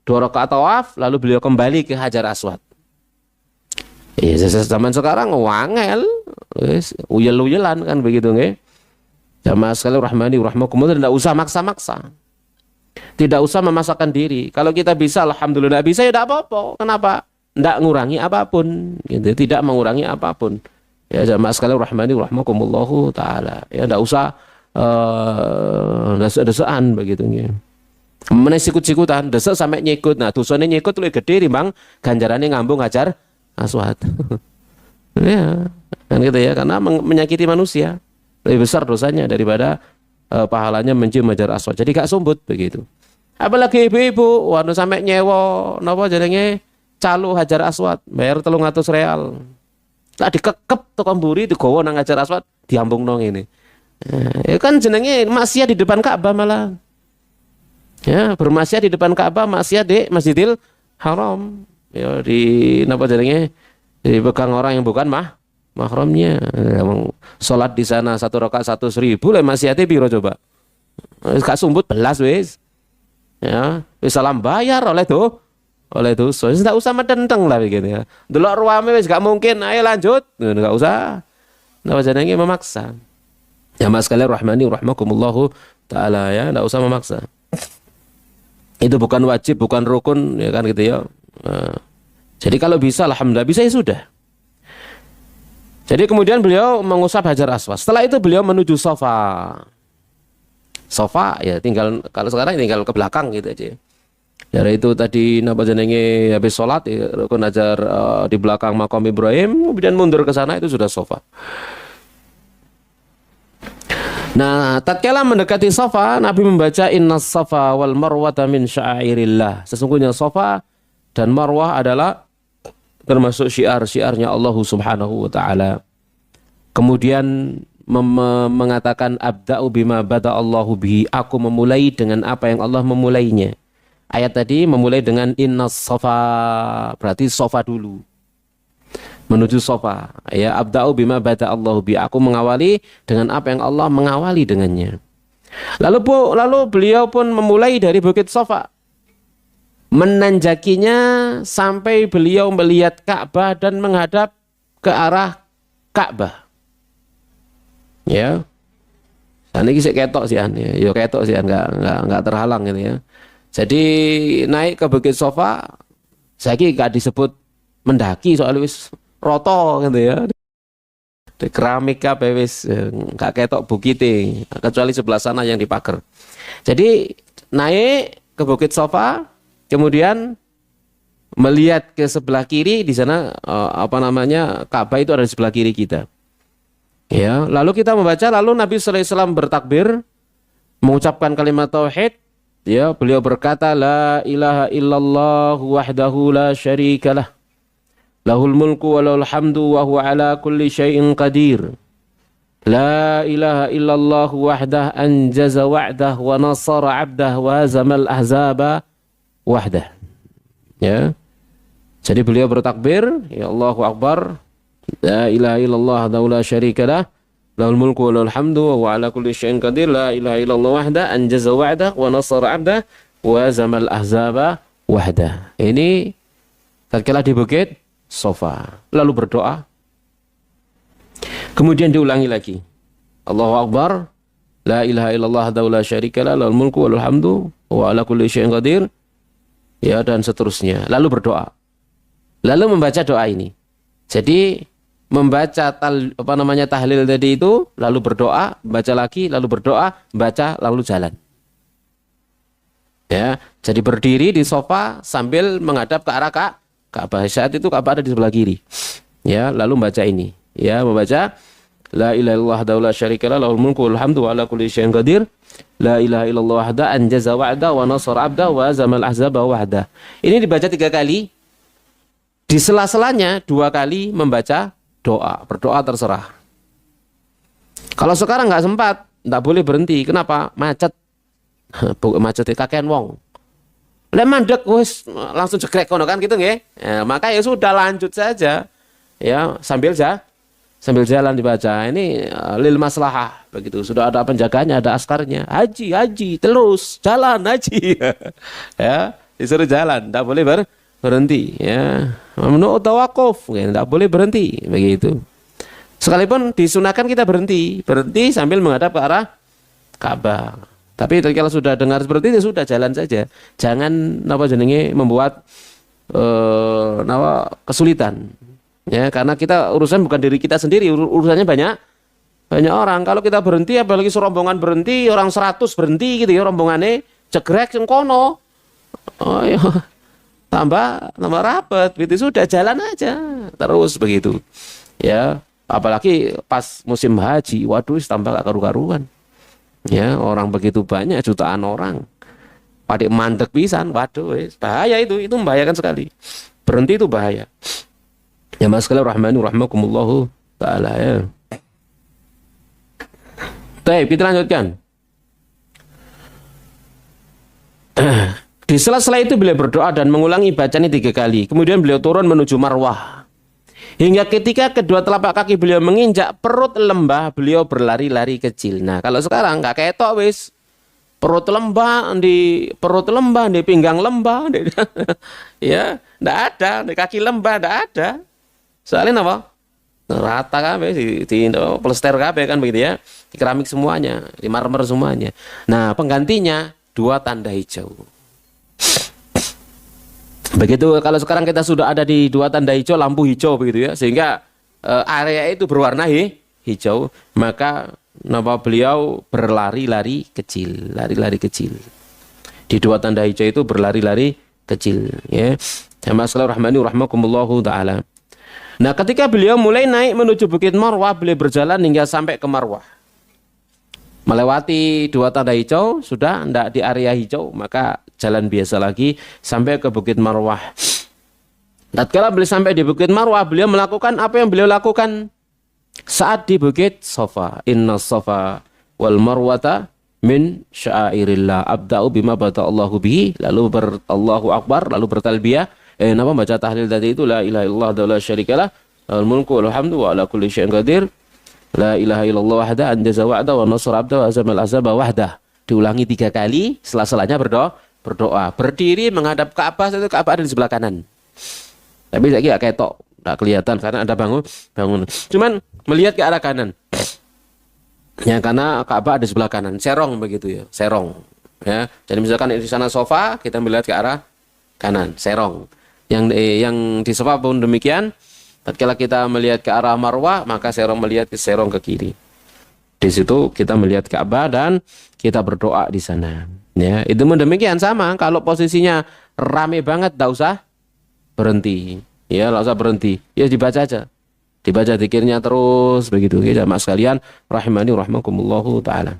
2 rakaat tawaf, lalu beliau kembali ke Hajar Aswad. Ya, zaman sekarang wangel, uyel-uyelan kan begitu nggih. Jamaah sekalian rahmani rahmakumullah, tidak usah maksa-maksa. Tidak usah memaksakan diri. Kalau kita bisa, alhamdulillah bisa, ya tidak apa-apa. Kenapa? Tidak mengurangi apapun. Gitu. Tidak mengurangi apapun. Ya jamaah sekalian rahmani rahmakumullahu taala. Ya tidak usah desek-desekan begitu nggih. Menes sikut-sikutan, desek sampai nyikut. Nah, dosane nyikut luwih gede timbang ganjarane ngambung Hajar Aswad. Ya, kan gitu ya, karena menyakiti manusia. Lebih besar dosanya daripada pahalanya mencium Hajar Aswad. Jadi gak sumbut begitu. Apalagi ibu-ibu, waduh sampai nyewa napa jenenge calo Hajar Aswad, bayar 300 real. tak dikekep teko mburi digawa nang Hajar Aswad diambungno ngene. Ya kan jenenge maksiat di depan Ka'bah malah. Ya, bermaksiat di depan Ka'bah, maksiat di Masjidil Haram. Ya di napa jenenge dipegang orang yang bukan mahramnya. Salat di sana 1 rakaat 100.000 le maksiate piro coba? Wis gak sumbut belas wis. Ya, wis salam bayar oleh dosa. Wis ndak usah medenteng lah begitu ya. Delok ruame wis gak mungkin, ayo lanjut. Enggak usah. Napa jenenge memaksa. Ya mas sekalian rahmani rahmakumullahu taala ya, enggak usah memaksa. Itu bukan wajib, bukan rukun ya kan gitu ya. Jadi kalau bisa alhamdulillah, bisa ya sudah. Jadi kemudian beliau mengusap Hajar Aswad. Setelah itu beliau menuju Safa. Safa ya tinggal, kalau sekarang tinggal ke belakang gitu aja. Dari itu tadi napa jenenge habis sholat ya, rukun Hajar di belakang makam Ibrahim, kemudian mundur ke sana itu sudah Safa. Nah, tatkala mendekati Safa, Nabi membaca Innas Safa wal Marwata min sya'airillah. Sesungguhnya Safa dan Marwah adalah termasuk syiar-syiarnya Allah Subhanahu wa taala. Kemudian mengatakan abda'u bima bada Allahu bihi, aku memulai dengan apa yang Allah memulainya. Ayat tadi memulai dengan Innas Safa, berarti Safa dulu. Menuju Safa ya, abda'u bima bada Allahu bi, aku mengawali dengan apa yang Allah mengawali dengannya. Lalu beliau pun memulai dari Bukit Safa, menanjakinya sampai beliau melihat Ka'bah dan menghadap ke arah Ka'bah ya. Ini kisah ketok sih an ya, ketok sih an, nggak terhalang gitu ya. Jadi naik ke Bukit Safa saiki gak disebut mendaki soalnya wis roto gitu ya. Di keramik kabeh wis gak ketok bukite, kecuali sebelah sana yang dipager. Jadi naik ke Bukit Safa, kemudian melihat ke sebelah kiri, di sana Ka'bah itu ada di sebelah kiri kita. Ya, lalu kita membaca, lalu Nabi sallallahu alaihi wasallam bertakbir, mengucapkan kalimat tauhid. Ya, beliau berkata la ilaha illallah wahdahu la syarikalah. Lahul mulku wa lahul hamdu wa huwa ala kulli syai'in qadir. La ilaha illallah wahdah anjaza wa'dah wa nasara 'abdah wa hazamal ahzaba wahdah. Ya. Jadi beliau bertakbir, ya Allahu akbar. La ilaha illallah la syarikalah. Lahul mulku wa lahul hamdu wa huwa ala kulli syai'in qadir. La ilaha illallah wahdah anjaza wa'dah wa nasara 'abdah wa hazamal ahzaba wahdah. Ini tatkala di Bukit Safa, lalu berdoa, kemudian diulangi lagi, Allahu Akbar, la ilaha illallah la syarikalah, lahul mulku wa lahul hamdu wa ala kulli syai'in qadir, ya, dan seterusnya. Lalu berdoa, lalu membaca doa ini. Jadi membaca tahlil tadi itu, lalu berdoa, baca lagi, lalu berdoa, baca, lalu jalan. Ya, jadi berdiri di sofa sambil menghadap ke arah Ka'bah. Saat itu Ka'bah ada di sebelah kiri. Ya, lalu membaca ini. Ya, membaca la ilaha illallah la syarikalah, lahul mulku wal hamdu wa ala kulli syai'in qadir. La ilaha illallah wahda anjaza wa'da wa nasara 'abda wa hazamal ahzaba wahda. Ini dibaca 3 kali. Di sela-selanya 2 kali membaca doa. Berdoa terserah. Kalau sekarang nggak sempat, nggak boleh berhenti. Kenapa? Macet. Macet kakean wong. Lah mandek wis langsung jegrek kono kan gitu nggih. Ya, maka ya sudah lanjut saja. Ya, sambil jalan dibaca. Ini lil maslahah begitu. Sudah ada penjaganya, ada askarnya. Haji, terus jalan haji. Ya, disuruh jalan, enggak boleh berhenti ya. Mamnu tawakuf, enggak boleh berhenti begitu. Sekalipun disunahkan kita berhenti sambil menghadap ke arah Ka'bah. Tapi kalau sudah dengar seperti itu sudah jalan saja. Jangan membuat kesulitan. Ya, karena kita urusan bukan diri kita sendiri, urusannya banyak orang. Kalau kita berhenti, apalagi serombongan berhenti, orang 100 berhenti gitu ya rombongannya, cegrek sing kono. Oh ya. Tambah rapet, itu sudah jalan aja terus begitu. Ya, apalagi pas musim haji, waduh tambah gak karu-karuan. Ya, orang begitu banyak, jutaan orang. Pada mandek pisan, waduh, bahaya itu membahayakan sekali. Berhenti itu bahaya. Ya mas sekalian rahmani rahmakumullahu taala ya. Baik, kita lanjutkan. Di sela-sela itu beliau berdoa dan mengulangi bacaan 3 kali. Kemudian beliau turun menuju Marwah. Hingga ketika kedua telapak kaki beliau menginjak perut lembah, beliau berlari-lari kecil. Nah, kalau sekarang nggak ketok wis. Perut lembah di pinggang lembah, ya, nggak ada, di kaki lembah nggak ada. Soalnya apa? Rata kabeh di plester kabeh kan begitu ya. Di keramik semuanya, di marmer semuanya. Nah, penggantinya 2 tanda hijau. Begitu kalau sekarang kita sudah ada di 2 tanda hijau, lampu hijau begitu ya, sehingga area itu berwarna hijau, maka beliau berlari-lari kecil, lari-lari kecil. Di 2 tanda hijau itu berlari-lari kecil, ya. Jamaah sekalian rahmani rahmakumullahu taala. Nah, ketika beliau mulai naik menuju Bukit Marwah, beliau berjalan hingga sampai ke Marwah. Melewati 2 tanda hijau, sudah tidak di area hijau, maka jalan biasa lagi sampai ke Bukit Marwah. Tatkala beliau sampai di Bukit Marwah, beliau melakukan apa yang beliau lakukan saat di Bukit Safa. Inna Safa wal Marwata min syairillah. Abda'u bima bada'allahu bihi. Lalu Allahu Akbar, lalu bertalbiyah. Baca tahlil tadi itu la ilaha illallah wa la syarikalah. Al mulku wal hamdu wa ala kulli syai'in qadir. La ilaha illallah wahda anjaza wa'da wa nasra abda wa azamal azaba wahda. Diulangi 3 kali, setelah-selahnya berdoa. Berdiri menghadap Ka'bah, itu Ka'bah ada di sebelah kanan. Tapi saya kira ketok, tidak kelihatan karena ada bangun. Cuman melihat ke arah kanan. Ya, karena Ka'bah ada di sebelah kanan, serong begitu ya, serong. Ya, jadi misalkan di sana sofa, kita melihat ke arah kanan, serong. Yang di sofa pun demikian. Tatkala kita melihat ke arah Marwah, maka serong ke kiri. Di situ kita melihat Ka'bah dan kita berdoa di sana. Ya, itu demikian sama. Kalau posisinya rame banget, tidak usah berhenti. Ya, tidak usah berhenti. Ya, dibaca aja. Dibaca zikirnya terus begitu. Ya, jamaah sekalian, rahimani rahmakumullahu taala.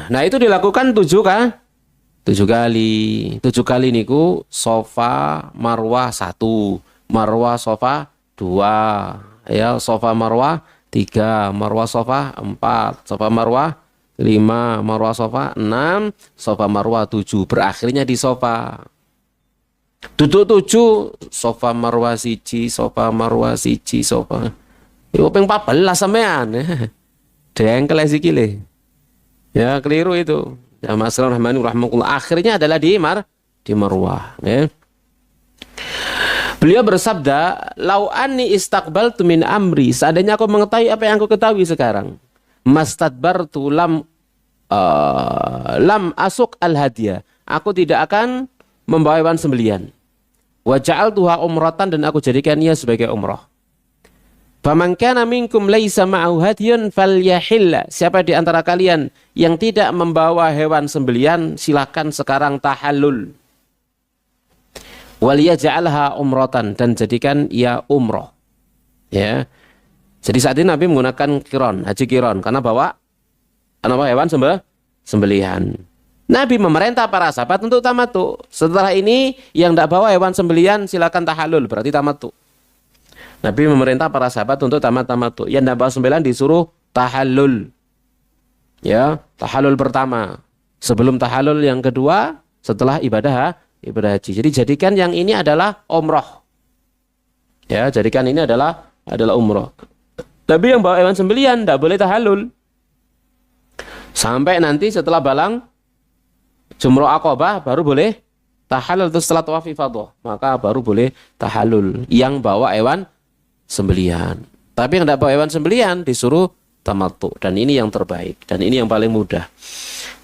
Nah, itu dilakukan 7 kali. 7 kali niku Safa Marwah 1, Marwah Safa 2, ya, Safa Marwah 3, Marwah Safa 4, Safa Marwah 5, Marwah Safa 6, Safa Marwah 7. Berakhirnya di Safa. Duduk 7, Safa Marwah 1, Safa Marwah 1, Safa. Yo ping 14 sampean. Dengkel sikile. Ya, keliru itu. Ya, masalah rahmani rahmatullah. Akhirnya adalah di Marwah, ya. Beliau bersabda, "Lau anni istaqbaltu min amri." Seandainya aku mengetahui apa yang aku ketahui sekarang. Mastadbartu lam asuk al-hadiyah. Aku tidak akan membawa hewan sembelian. Wa ja'altuha umratan, dan aku jadikan ia sebagai umrah. Faman kana minkum laisa ma'ahu hadiyun falyahilla. Siapa di antara kalian yang tidak membawa hewan sembelian, silakan sekarang tahallul. Waliyaj'alha umratan, dan jadikan ia umrah. Ya. Jadi saat ini Nabi menggunakan haji kiron karena bawa hewan sembelihan. Nabi memerintah para sahabat untuk tamattu. Setelah ini yang tidak bawa hewan sembelihan silakan tahallul, berarti tamattu. Nabi memerintah para sahabat untuk tamattu. Yang tidak bawa sembelihan disuruh tahallul. Ya, tahallul pertama. Sebelum tahallul yang kedua, setelah ibadah haji. Jadi jadikan yang ini adalah umrah. Ya, jadikan ini adalah umrah. Tapi yang bawa hewan sembelihan tidak boleh tahallul. Sampai nanti setelah balang Jumrah Aqabah baru boleh tahallul. Terus setelah tawaf ifadah, maka baru boleh tahallul yang bawa hewan sembelihan. Tapi yang tidak bawa hewan sembelihan disuruh tamattu. Dan ini yang terbaik, dan ini yang paling mudah.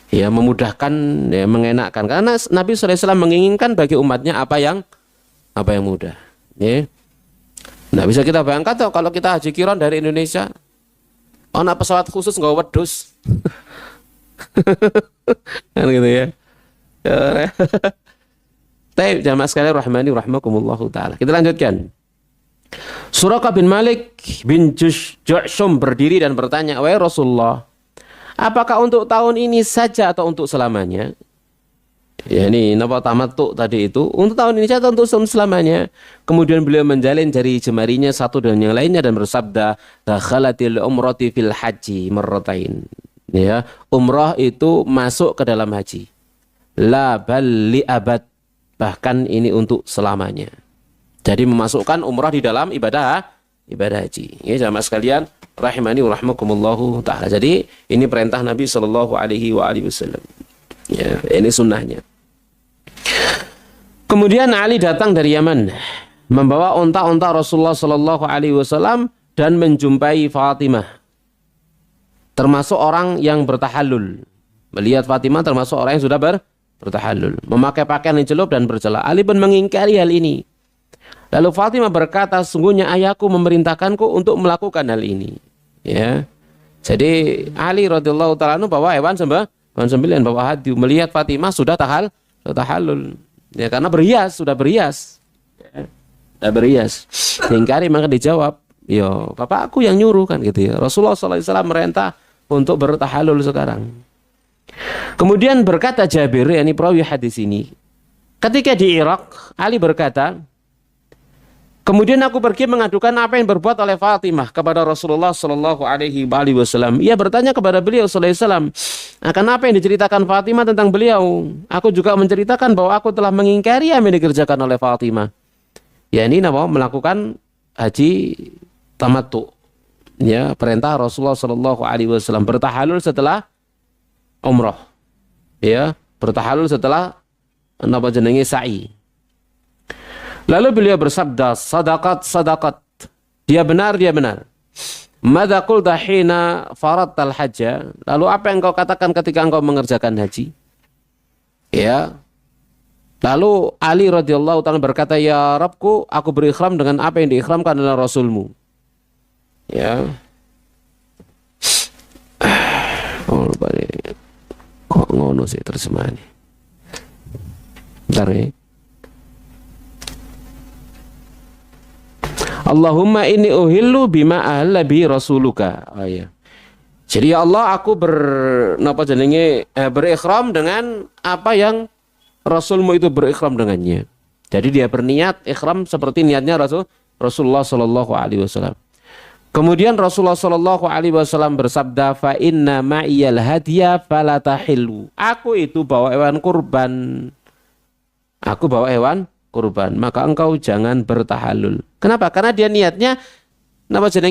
Ya, memudahkan, ya, mengenakkan. Karena Nabi SAW menginginkan bagi umatnya apa yang mudah. Ya. Nah, bisa kita bayangkan tuh kalau kita haji kiron dari Indonesia, pesawat khusus nggak wedus. Kan gitu ya. Baik, jamaah sekalian rahmani rahmakumullahu taala. Kita lanjutkan. Suraqah bin Malik bin Ju'shum berdiri dan bertanya, "Wahai Rasulullah, apakah untuk tahun ini saja atau untuk selamanya?" Ya ini napa tamattu tadi itu untuk tahun ini atau untuk selamanya. Kemudian beliau menjalin jari jemarinya satu dengan yang lainnya dan bersabda, dakhalatil umrati fil haji marratain. Ya, umrah itu masuk ke dalam haji. La bal li abad, bahkan ini untuk selamanya. Jadi memasukkan umrah di dalam ibadah haji. Ya jamaah sekalian, rahimani wa rahmakumullahu taala. Jadi ini perintah Nabi sallallahu alaihi wasallam. Ya, ini sunnahnya. Kemudian Ali datang dari Yaman membawa unta-unta Rasulullah sallallahu alaihi wasallam dan menjumpai Fatimah. Termasuk orang yang bertahallul. Melihat Fatimah termasuk orang yang sudah bertahallul, memakai pakaian yang celup dan bercela. Ali pun mengingkari hal ini. Lalu Fatimah berkata, sungguhnya ayahku memerintahkanku untuk melakukan hal ini. Ya. Jadi Ali radhiyallahu taala bawa hewan sembelihan, bawa hadiah. Melihat Fatimah sudah tahallul. Ya, karena sudah berhias. Ya, sudah berhias. Ingkari maka dijawab, yo bapakku yang nyuruh kan gitu ya. Rasulullah SAW merintah untuk bertahallul sekarang. Kemudian berkata Jabir, yakni perawi hadis ini, ketika di Irak, Ali berkata, kemudian aku pergi mengadukan apa yang berbuat oleh Fatimah kepada Rasulullah Sallallahu Alaihi Wasallam. Ia bertanya kepada beliau Sallallahu Alaihi Wasallam, akan apa yang diceritakan Fatimah tentang beliau. Aku juga menceritakan bahwa aku telah mengingkari yang dikerjakan oleh Fatimah. Ya ini melakukan haji tamattu. Ya perintah Rasulullah Sallallahu Alaihi Wasallam bertahalul setelah umrah. Ya bertahalul setelah sa'i. Lalu beliau bersabda, sadaqat. Dia benar. Madza qulta hina faradtal hajja? Lalu apa yang kau katakan ketika engkau mengerjakan haji? Ya. Lalu Ali radhiyallahu ta'ala berkata, ya Rabbku, aku berikhram dengan apa yang diikhramkan oleh Rasulmu. Ya. Oh, kok ngono sih terjemahannya. Bentar ya. Allahumma inni uhillu bima ahalla bi rasuluka. Oh ya. Jadi ya Allah, aku berikhram dengan apa yang Rasulmu itu berikhram dengannya. Jadi dia berniat ikhram seperti niatnya Rasulullah sallallahu alaihi wasallam. Kemudian Rasulullah sallallahu alaihi wasallam bersabda, fa inna ma'iyal hadiya fala tahillu. Aku itu bawa hewan kurban. Maka engkau jangan bertahallul. Kenapa? Karena dia niatnya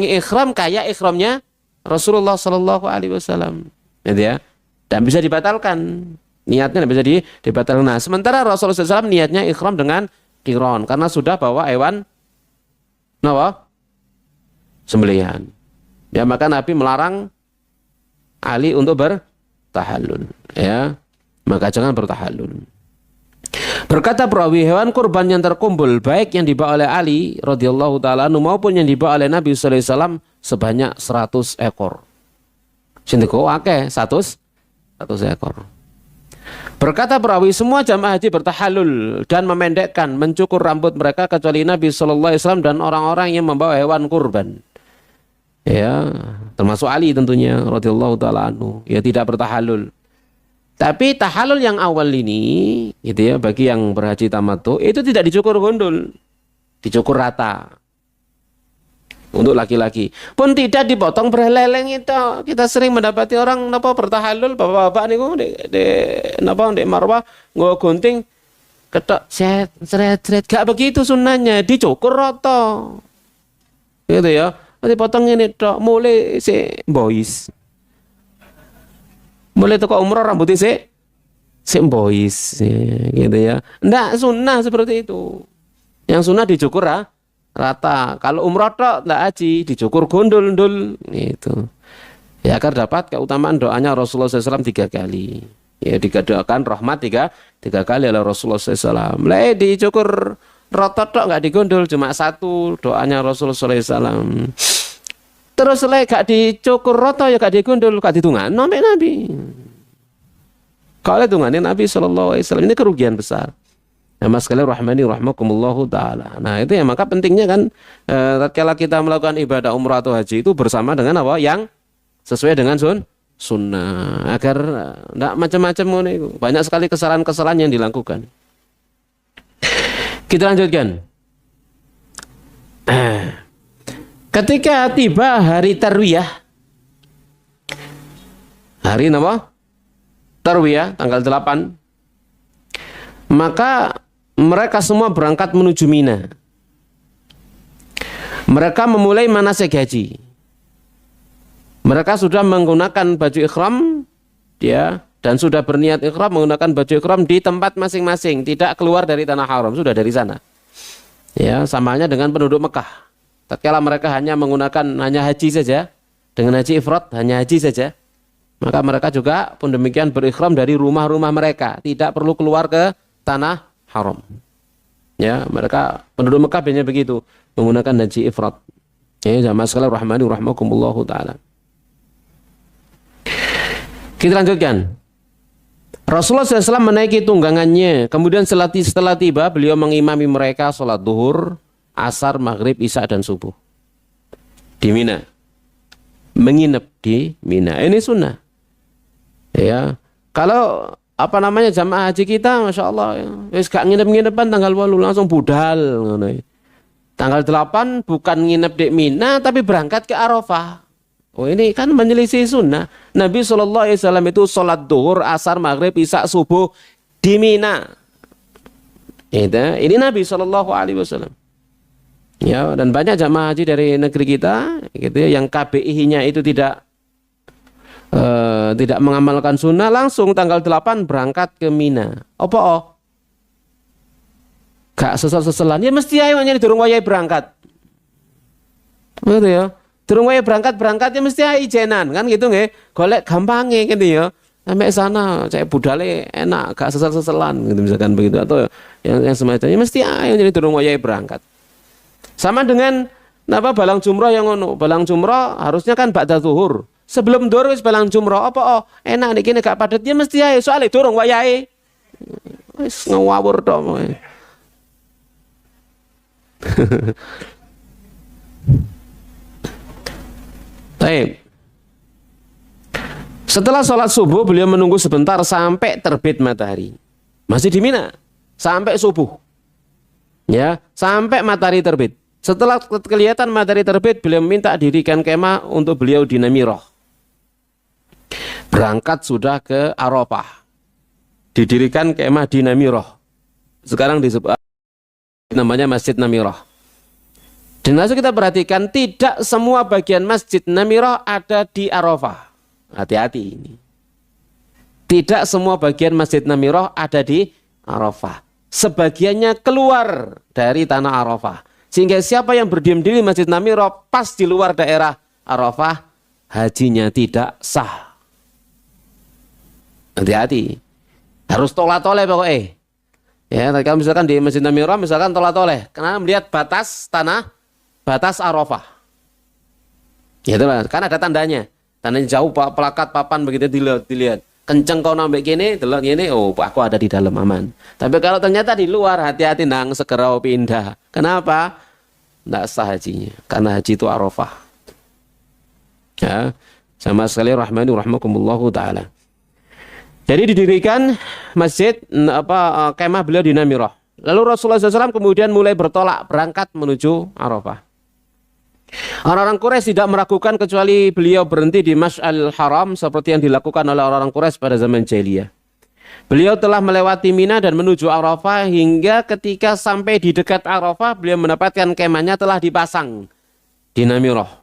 ikhram kayak ikhramnya Rasulullah sallallahu alaihi wasallam. Gitu ya. Dan bisa dibatalkan. Niatnya bisa dibatalkan. Nah, sementara Rasulullah SAW niatnya ikhram dengan qiron karena sudah bawa hewan sembelihan. Ya, maka Nabi melarang Ali untuk bertahallul, ya. Maka jangan bertahallul. Berkata perawi, hewan kurban yang terkumpul baik yang dibawa oleh Ali radhiyallahu taala maupun yang dibawa oleh Nabi sallallahu alaihi wasallam sebanyak 100 ekor. Sindiko akeh 100 ekor. Berkata perawi, semua jamaah haji bertahallul dan memendekkan, mencukur rambut mereka kecuali Nabi sallallahu alaihi wasallam dan orang-orang yang membawa hewan kurban. Ya, termasuk Ali tentunya radhiyallahu taala anhu, ya tidak bertahallul. Tapi tahallul yang awal ini, gitu ya, bagi yang berhaji tamattu itu tidak dicukur gundul, dicukur rata. Untuk laki-laki pun tidak dipotong berheleleng itu. Kita sering mendapati orang bertahallul, bapak-bapak niku ndek marwah nggo gunting ketok seret gak begitu sunnahnya, dicukur rata. Gitu ya. Dipotong ini tok mulai boys. Mulai toko umroh rambutnya boys gitu ya. Ndak sunnah seperti itu. Yang sunnah dicukur rata. Kalau umroh tok ndak haji, dicukur gundul gitu. Ya agar dapat keutamaan doanya Rasulullah SAW 3 kali. Ya didoakan rahmat 3 kali oleh Rasulullah SAW. Dicukur rata tok nggak digundul, cuma 1 doanya Rasulullah SAW. Terus gak dicukur rata ya gak digundul, gak ditungan sampai Nabi. Kalau tunganin Nabi SAW ini kerugian besar. Nah, mas sekalian rahmani rahmakumullahu ta'ala. Nah itu ya, maka pentingnya kan tatkala kita melakukan ibadah umrah atau haji itu bersama dengan apa yang sesuai dengan sunnah agar tidak macam-macam. Banyak sekali kesalahan-kesalahan yang dilakukan. Kita lanjutkan. Ketika tiba hari tarwiyah, hari apa? Tarwiyah tanggal 8, maka mereka semua berangkat menuju Mina. Mereka memulai manasik haji. Mereka sudah menggunakan baju ikhram, ya, dan sudah berniat ikhram menggunakan baju ikhram di tempat masing-masing, tidak keluar dari tanah haram, sudah dari sana. Ya, samanya dengan penduduk Mekah. Tatkala mereka hanya menggunakan hanya haji saja, dengan haji ifrad hanya haji saja, maka mereka juga pun demikian berikhram dari rumah-rumah mereka, tidak perlu keluar ke tanah haram. Ya, mereka penduduk Mekah biasanya begitu, menggunakan haji ifrad. Ya, jamaah sekalian rahmani rahmakumullahu taala. Kita lanjutkan. Rasulullah SAW menaiki tunggangannya, kemudian setelah tiba beliau mengimami mereka sholat duhur, asar, maghrib, isya dan subuh di Mina. Menginap di Mina, ini sunnah. Ya, kalau apa namanya jamaah haji kita, masya Allah, ya, wis gak nginep-nginepan tanggal 8 langsung budal. Tanggal 8 bukan nginep di Mina, tapi berangkat ke Arafah. Oh, ini kan menyelisih sunnah. Nabi SAW itu sholat duhur, asar, maghrib, isya, subuh di Mina. Ini Nabi SAW. Ya, dan banyak jamaah haji dari negeri kita, gitu ya, yang KBI-nya itu tidak mengamalkan sunnah, langsung tanggal 8 berangkat ke Mina. Apa? Gak sesel-seselan. Ya mesti ayo nyari durung wayahe berangkat. Betul ya. Durung wayahe berangkat ya mesti ayo ijenan kan gitu nggih. Golek gampange gitu ya. Sampai sana cek budale enak, gak sesel-seselan gitu misalkan begitu, atau yang semacamnya mesti ayo nyari durung wayahe berangkat. Sama dengan balang jumroh yang ngono. Balang jumroh harusnya kan ba'da zuhur. Sebelum dhuwur wis balang jumroh apa enak niki gak padet ya mesti ae soalé durung wayahe. Wis ngawur tok. Baik. Setelah sholat subuh beliau menunggu sebentar sampai terbit matahari. Masih di Mina sampai subuh. Ya, sampai matahari terbit. Setelah kelihatan matahari terbit, beliau minta dirikan kemah untuk beliau di Namirah. Berangkat sudah ke Arafah. Didirikan kemah di Namirah. Sekarang disebut namanya Masjid Namirah. Dan langsung kita perhatikan, tidak semua bagian Masjid Namirah ada di Arafah. Hati-hati ini. Tidak semua bagian Masjid Namirah ada di Arafah. Sebagiannya keluar dari tanah Arafah. Sehingga siapa yang berdiam diri Masjid Namirah pas di luar daerah Arafah, hajinya tidak sah. Hati-hati. Harus tolah-toleh pokoknya. Ya, kalau misalkan di Masjid Namirah, misalkan tolah-toleh, karena melihat batas tanah, batas Arafah. Ya itulah, kan ada tandanya. Tandanya jauh, pelakat, papan begitu dilihat. Kenceng kau nambah gini, delok gini, oh aku ada di dalam aman. Tapi kalau ternyata di luar, hati-hati nang segera pindah. Kenapa? Tidak sah hajinya, karena haji itu Arafah. Ya, sama sekali rahmani rahmakumullahu taala. Jadi didirikan masjid kemah beliau di Namirah. Lalu Rasulullah SAW kemudian mulai bertolak berangkat menuju Arafah. Orang-orang Quraisy tidak meragukan kecuali beliau berhenti di Masy'aril Haram seperti yang dilakukan oleh orang-orang Quraisy pada zaman jahiliyah. Beliau telah melewati Mina dan menuju Arafah hingga ketika sampai di dekat Arafah beliau mendapatkan kemahnya telah dipasang di Namirah.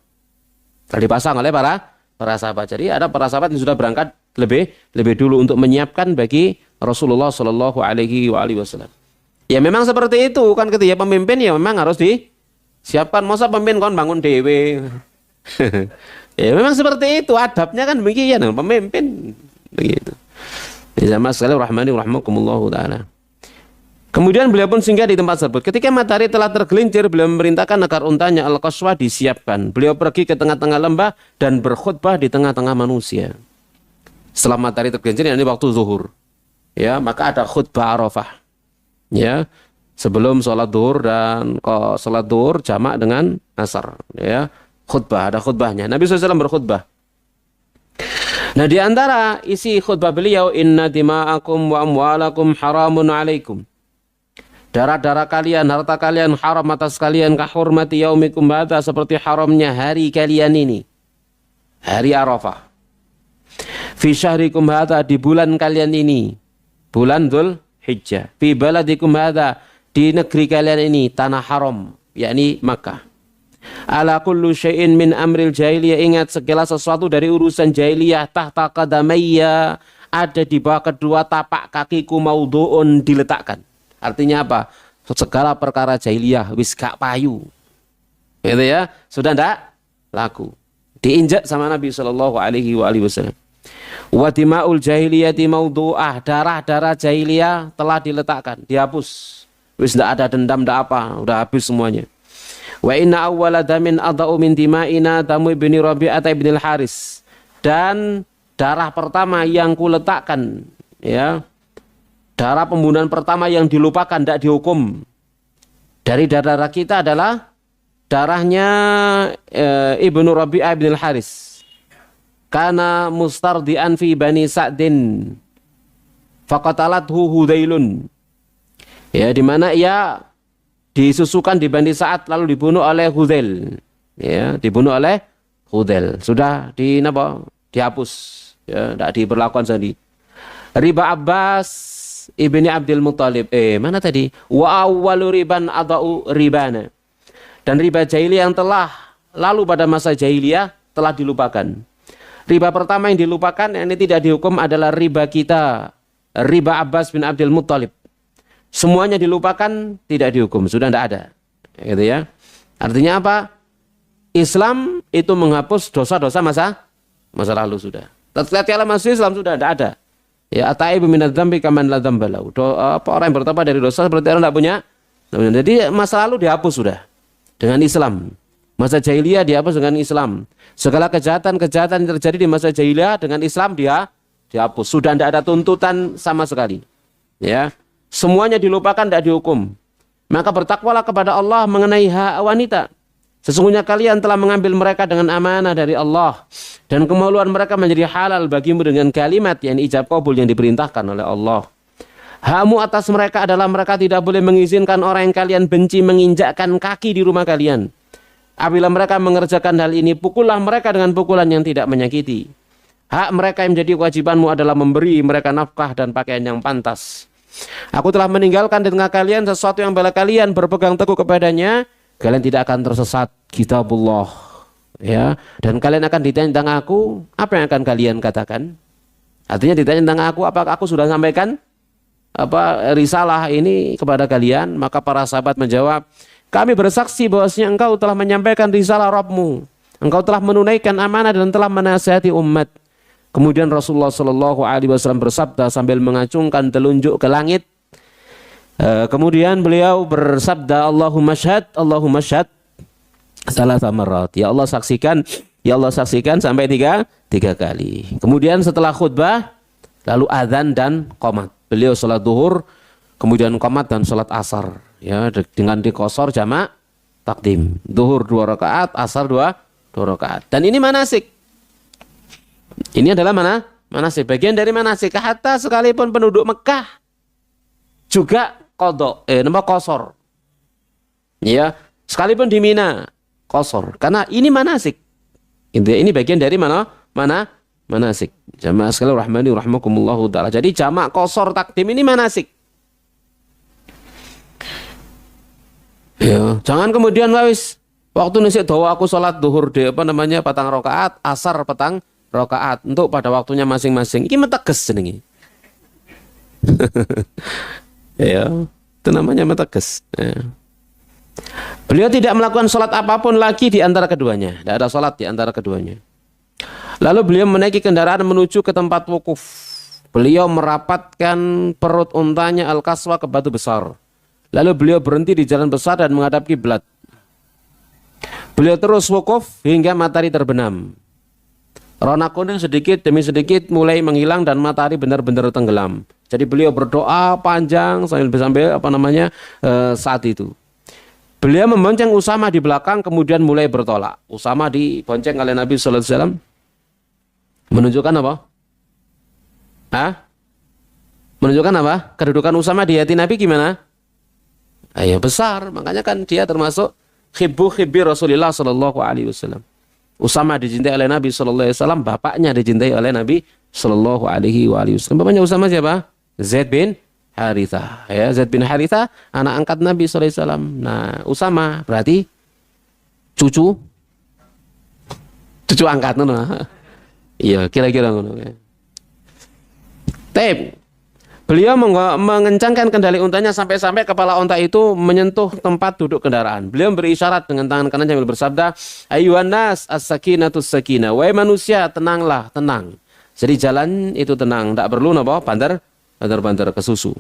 Telah dipasang oleh para sahabat. Jadi ada para sahabat yang sudah berangkat lebih dulu untuk menyiapkan bagi Rasulullah Shallallahu Alaihi Wasallam. Ya memang seperti itu kan, ketika pemimpin ya memang harus disiapkan. Masa pemimpin kan bangun dewe. Ya memang seperti itu adabnya kan demikian pemimpin begitu. Ya sama sekali rahmani rahmakumullahu taala. Kemudian beliau pun singgah di tempat tersebut. Ketika matahari telah tergelincir, beliau memerintahkan agar untanya Al-Qaswa disiapkan. Beliau pergi ke tengah-tengah lembah dan berkhutbah di tengah-tengah manusia. Setelah matahari tergelincir, ini waktu zuhur. Ya, maka ada khutbah Arafah. Ya, sebelum sholat duhur dan sholat duhur jamak dengan asar. Ya, khutbah, ada khutbahnya. Nabi SAW berkhutbah. Nah, di antara isi khutbah beliau, inna dima'akum wa amwalakum haramun alaikum. Darah-darah kalian, harta kalian haram atas kalian, kahurmati yaumikum hadza, seperti haramnya hari kalian ini, hari Arafah. Fi syahrikum hadza, di bulan kalian ini, bulan Dzulhijjah. Fi baladikum hadza, di negeri kalian ini, tanah haram, yakni Makkah. Ala kullu syai'in min amril jahiliyah, ingat segala sesuatu dari urusan jahiliyah, tahta qadamayya, ada di bawah kedua tapak kakiku, maudhu'un, diletakkan. Artinya apa? Segala perkara jahiliyah wis gak payu. Gitu ya, sudah ndak laku. Diinjak sama Nabi sallallahu alaihi wasallam. Wa dima'ul jahiliyati maudhu'ah, darah-darah jahiliyah telah diletakkan, dihapus. Wis ndak ada dendam, ndak apa, udah habis semuanya. Wa inna awwala damin adau min dima'ina damu ibni Rabi'ah ibn al-Haris. Dan darah pertama yang kuletakkan, ya, darah pembunuhan pertama yang dilupakan, tidak dihukum dari darah kita adalah darahnya Ibnu Rabi'ah bin Al-Haris. Kana mustardian fi Bani Sa'din faqatalathu Hudzailun. Ya, di mana ia disusukan di Bani Sa'ad lalu dibunuh oleh Hudzail. Ya, dibunuh oleh Hudzail. Sudah dihapus, ya, tidak diberlakukan lagi. Riba Abbas Ibni Abdul Muttalib. Mana tadi? Wa awwalu riban adau ribana. Dan riba jahiliyah yang telah lalu pada masa jahiliyah telah dilupakan. Riba pertama yang dilupakan, yang ini tidak dihukum, adalah riba kita, riba Abbas bin Abdul Muttalib. Semuanya dilupakan, tidak dihukum, sudah tidak ada. Gitu ya. Artinya apa? Islam itu menghapus dosa-dosa masa lalu sudah. Tatkala masuk Islam sudah tidak ada. Ya, ataibu minadz-dzambi kaman la dzamba lahu. Orang yang bertobat dari dosa seperti orang tidak punya. Jadi masa lalu dihapus sudah dengan Islam. Masa jahiliyah dihapus dengan Islam. Segala kejahatan-kejahatan yang terjadi di masa jahiliyah dengan Islam dihapus. Sudah tidak ada tuntutan sama sekali. Ya, semuanya dilupakan, tidak dihukum. Maka bertakwalah kepada Allah mengenai hak wanita. Sesungguhnya kalian telah mengambil mereka dengan amanah dari Allah, dan kemaluan mereka menjadi halal bagimu dengan kalimat yang ijab qabul yang diperintahkan oleh Allah. Hakmu atas mereka adalah mereka tidak boleh mengizinkan orang yang kalian benci menginjakkan kaki di rumah kalian. Apabila mereka mengerjakan hal ini, pukullah mereka dengan pukulan yang tidak menyakiti. Hak mereka yang menjadi kewajibanmu adalah memberi mereka nafkah dan pakaian yang pantas. Aku telah meninggalkan di tengah kalian sesuatu yang bila kalian berpegang teguh kepadanya, kalian tidak akan tersesat, kitabullah, ya, dan kalian akan ditanya tentang aku, apa yang akan kalian katakan? Artinya ditanya tentang aku, apakah aku sudah sampaikan risalah ini kepada kalian? Maka para sahabat menjawab, kami bersaksi bahwasanya engkau telah menyampaikan risalah Rabbmu, engkau telah menunaikan amanah dan telah menasihati umat. Kemudian Rasulullah Shallallahu Alaihi Wasallam bersabda sambil mengacungkan telunjuk ke langit. Kemudian beliau bersabda, Allahumma syahad salasa marrat. Ya Allah saksikan sampai tiga kali. Kemudian setelah khutbah lalu adzan dan qomat. Beliau salat duhur, kemudian qomat dan salat asar, ya, dengan dikosor jamak takdim. Duhur 2 rakaat, asar 2 rakaat. Dan ini manasik. Ini adalah manasik, bagian dari manasik. Hatta sekalipun penduduk Mekah juga qosor. Ya, sekalipun di Mina qosor, karena ini manasik. Ini bagian dari manasik. Jamaah sekalian rahmani rahimakumullah taala. Jadi jamak qosor takdim ini manasik. Ya, jangan kemudian waktu nisik dawa aku salat duhur patang rakaat, asar petang rakaat untuk pada waktunya masing-masing. Ini meteges jenenge. Ya, itu namanya meteges. Ya. Beliau tidak melakukan sholat apapun lagi di antara keduanya. Tidak ada sholat di antara keduanya. Lalu beliau menaiki kendaraan menuju ke tempat wukuf. Beliau merapatkan perut untanya Al-Qaswa ke batu besar. Lalu beliau berhenti di jalan besar dan menghadap kiblat. Beliau terus wukuf hingga matahari terbenam. Rona kuning sedikit demi sedikit mulai menghilang dan matahari benar-benar tenggelam. Jadi beliau berdoa panjang sambil saat itu. Beliau membonceng Usama di belakang kemudian mulai bertolak. Usama dibonceng oleh Nabi sallallahu alaihi wasallam. Menunjukkan apa? Hah? Menunjukkan apa? Kedudukan Usama di hati Nabi gimana? Ya besar, makanya kan dia termasuk hibbi Rasulullah sallallahu alaihi wasallam. Usama dicintai oleh Nabi sallallahu alaihi wasallam, bapaknya dicintai oleh Nabi sallallahu alaihi wasallam. Bapaknya Usama siapa? Zaid bin Harithah. Ya, Zaid bin Harithah anak angkat Nabi sallallahu alaihi wasallam. Nah, Usama berarti cucu angkat ngono. Iya, kira-kira ngono ya. Beliau mengencangkan kendali untanya sampai-sampai kepala unta itu menyentuh tempat duduk kendaraan. Beliau beri isyarat dengan tangan kanan sambil bersabda, "Ayyuhan nas, as-sakinatus sakinah." Wahai manusia, tenanglah, tenang. Jadi jalan itu tenang, tidak perlu napa banter ke susu.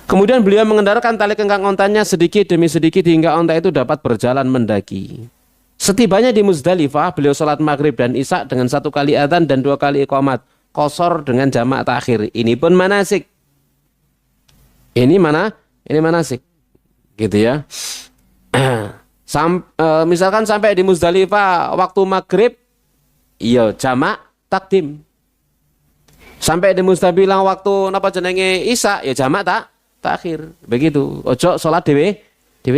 Kemudian beliau mengendarkan tali kengkang untanya sedikit demi sedikit hingga unta itu dapat berjalan mendaki. Setibanya di Muzdalifah, beliau salat maghrib dan isya dengan 1 kali adzan dan 2 kali iqamat. Qashar dengan jamak takhir. Ini pun manasik. Ini manasik. Gitu ya. Misalkan sampai di Muzdalifah waktu maghrib, iya jamak takdim. Sampai di Muzdalifah waktu napa jenenge isya, ya jamak takhir. Begitu. Ojo salat dhewe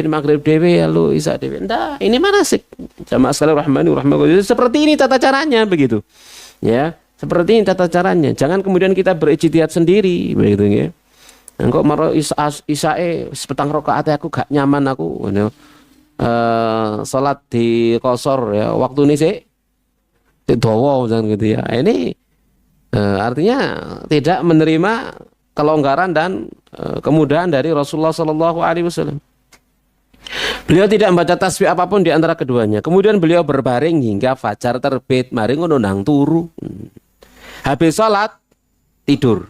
maghrib dhewe lalu isya dhewe. Ndak, ini manasik. Jamaah sekalian rahimani. Seperti ini tata caranya begitu. Ya. Seperti ini tata caranya. Jangan kemudian kita berijtihad sendiri, begitu ya. Engko maro isae sepetang rakaat aku gak nyaman aku salat di qashar ya. Waktu ini sih dawa jangan gitu ya. Ini artinya tidak menerima kelonggaran dan kemudahan dari Rasulullah sallallahu alaihi wasallam. Beliau tidak membaca tasbih apapun di antara keduanya. Kemudian beliau berbaring hingga fajar terbit. Mari ngono nang turu. Habis sholat tidur.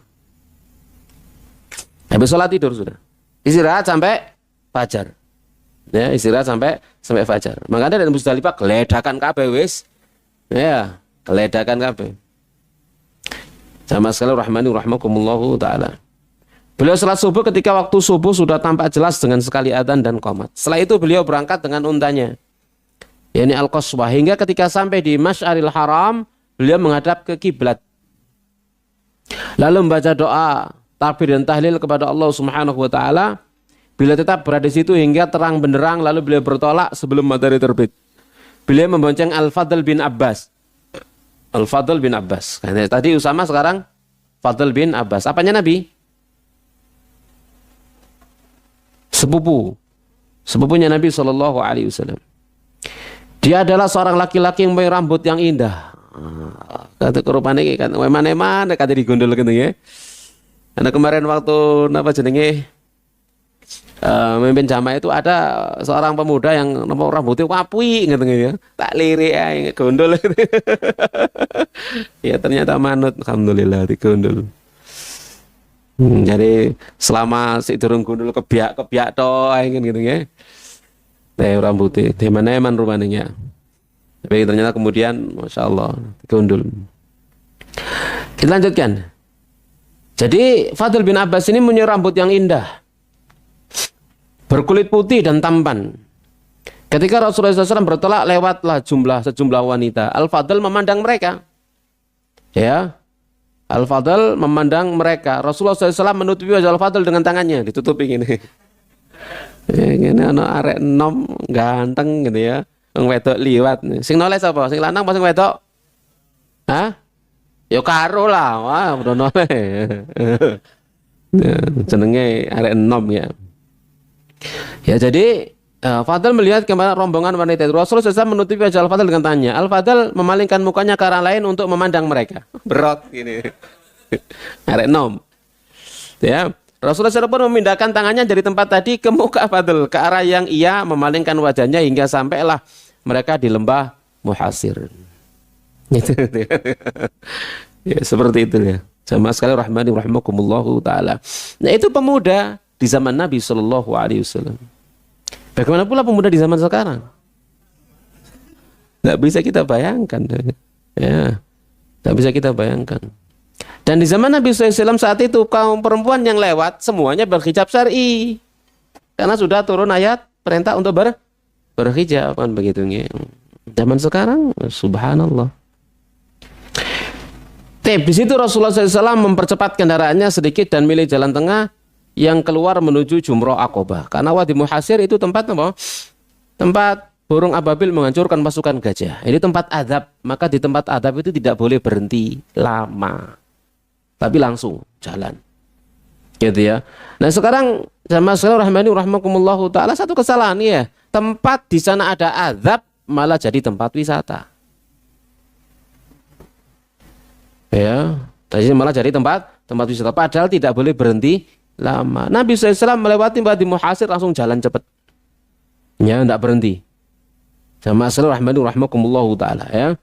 Habis sholat tidur sudah. Istirahat sampai fajar. Ya, istirahat sampai fajar. Makanya dari Muzdalifah geledakan kabeh wis. Ya, geledakan kabeh. Sama sekali rahmani rahimakumullahu taala. Beliau salat subuh ketika waktu subuh sudah tampak jelas dengan sekali adzan dan qomat. Setelah itu beliau berangkat dengan untanya, yakni Al-Qaswah, hingga ketika sampai di Masy'aril Haram, beliau menghadap ke kiblat. Lalu membaca doa, takbir dan tahlil kepada Allah Subhanahu wa taala. Beliau tetap berada di situ hingga terang benderang, lalu beliau bertolak sebelum matahari terbit. Beliau membonceng Al-Fadl bin Abbas. Al-Fadl bin Abbas. Tadi Usama, sekarang Fadl bin Abbas. Apanya Nabi? Sepupunya Nabi sallallahu alaihi wasallam. Dia adalah seorang laki-laki yang punya rambut yang indah. Kata kerupane iki kan mana kata digondol gitu ya. Karena kemarin waktu napa jenenge memimpin jamaah itu ada seorang pemuda yang rambutnya apui gitu ya. Tak lirik ae gondol gitu. Ya ternyata manut, alhamdulillah digondol. Jadi selama si durung gondol kebiak to gitu ya. Rambutnya di mana-mana rupanya. Tapi ternyata kemudian Masya Allah digondol. Kita lanjutkan. Jadi Fadl bin Abbas ini punya rambut yang indah, berkulit putih dan tampan. Ketika Rasulullah SAW bertolak, lewatlah sejumlah wanita. Al-Fadl memandang mereka. Ya, Al-Fadl memandang mereka. Rasulullah SAW menutupi wajah Al-Fadl dengan tangannya, ditutupi gini. Ini anak arek enom ganteng gitu ya. Wong wedok liwat. Sing noleh sapa? Sing lanang apa sing wedok? Hah? Ya karo lah. Wah, udah noleh. Jenenge arek enom ya. Ya jadi Fadl melihat kemana rombongan wanita itu. Rasulullah SAW menutupi wajah Al-Fadl dengan tanya. Al-Fadl memalingkan mukanya ke arah lain untuk memandang mereka. Berot gini. Arek enom. Ya. Rasulullah SAW pun memindahkan tangannya dari tempat tadi ke muka Fadl, ke arah yang ia memalingkan wajahnya hingga sampailah mereka di lembah Muhasir. Ya, seperti itu ya. Jamaah sekalian rahmani rahimakumullahu taala. Nah, itu pemuda di zaman Nabi sallallahu alaihi wasallam. Bagaimana pula pemuda di zaman sekarang? Tidak bisa kita bayangkan. Ya. Tidak bisa kita bayangkan. Dan di zaman Nabi SAW saat itu kaum perempuan yang lewat semuanya berhijab syar'i. Karena sudah turun ayat perintah untuk berhijab kan begitu. Zaman sekarang subhanallah. Di situ Rasulullah SAW mempercepat kendaraannya sedikit dan milih jalan tengah yang keluar menuju Jumroh Aqobah. Karena Wadi Muhasir itu tempat apa? Tempat burung ababil menghancurkan pasukan gajah. Ini tempat adab. Maka di tempat adab itu tidak boleh berhenti lama, tapi langsung jalan. Gitu ya. Nah sekarang jamaah sekalian rahimani rahimakumullahu taala, satu kesalahan ya. Tempat di sana ada adab malah jadi tempat wisata. Ya, tadi malah jadi tempat wisata. Padahal tidak boleh berhenti lama. Nabi SAW melewati Wadi Muhasir langsung jalan cepat. Ya, tidak berhenti. Jamaah sekalian rahimani rahimakumullahu taala ya.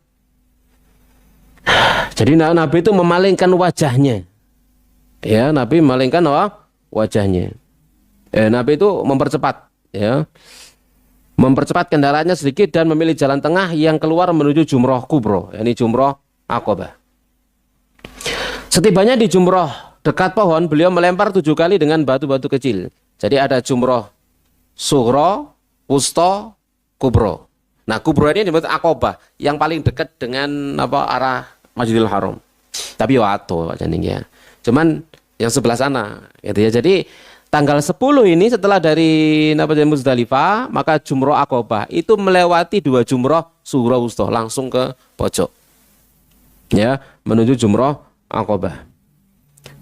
Jadi Nabi itu memalingkan wajahnya. Ya, Nabi memalingkan wajahnya. Nabi itu mempercepat, ya. Mempercepat kendaraannya sedikit dan memilih jalan tengah yang keluar menuju Jumroh Kubro, yakni Jumroh Aqobah. Setibanya di Jumroh dekat pohon, beliau melempar 7 kali dengan batu-batu kecil. Jadi ada Jumroh Sughra, Wusta, Kubro. Nah, Kubro ini disebut Aqobah, yang paling dekat dengan arah Masjidil Haram. Tapi wato ya. Cuman yang sebelah sana gitu ya. Jadi tanggal 10 ini setelah dari Muzdalifah, maka Jumroh Aqobah itu melewati 2 Jumroh Sughra Wusta langsung ke pojok. Ya, menuju Jumroh Aqobah.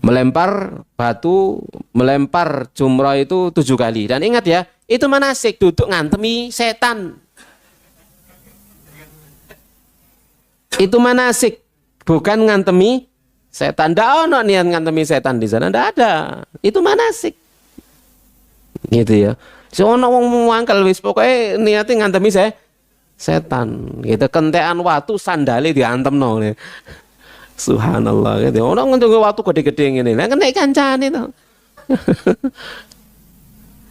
Melempar batu, melempar jumroh itu 7 kali. Dan ingat ya, itu manasik, duduk ngantemi setan. Itu manasik, bukan ngantemi setan. Ndak ono niat ngantemi setan di sana, ndak ada. Itu manasik. Gitu ya. Sono wong mangkel wis pokoke niate ngantemi setan. Gitu kentekan watu sandale diantemno. Subhanallah gitu. Ono ngentuk watu gede-gede ngene. Lah kena kancane to.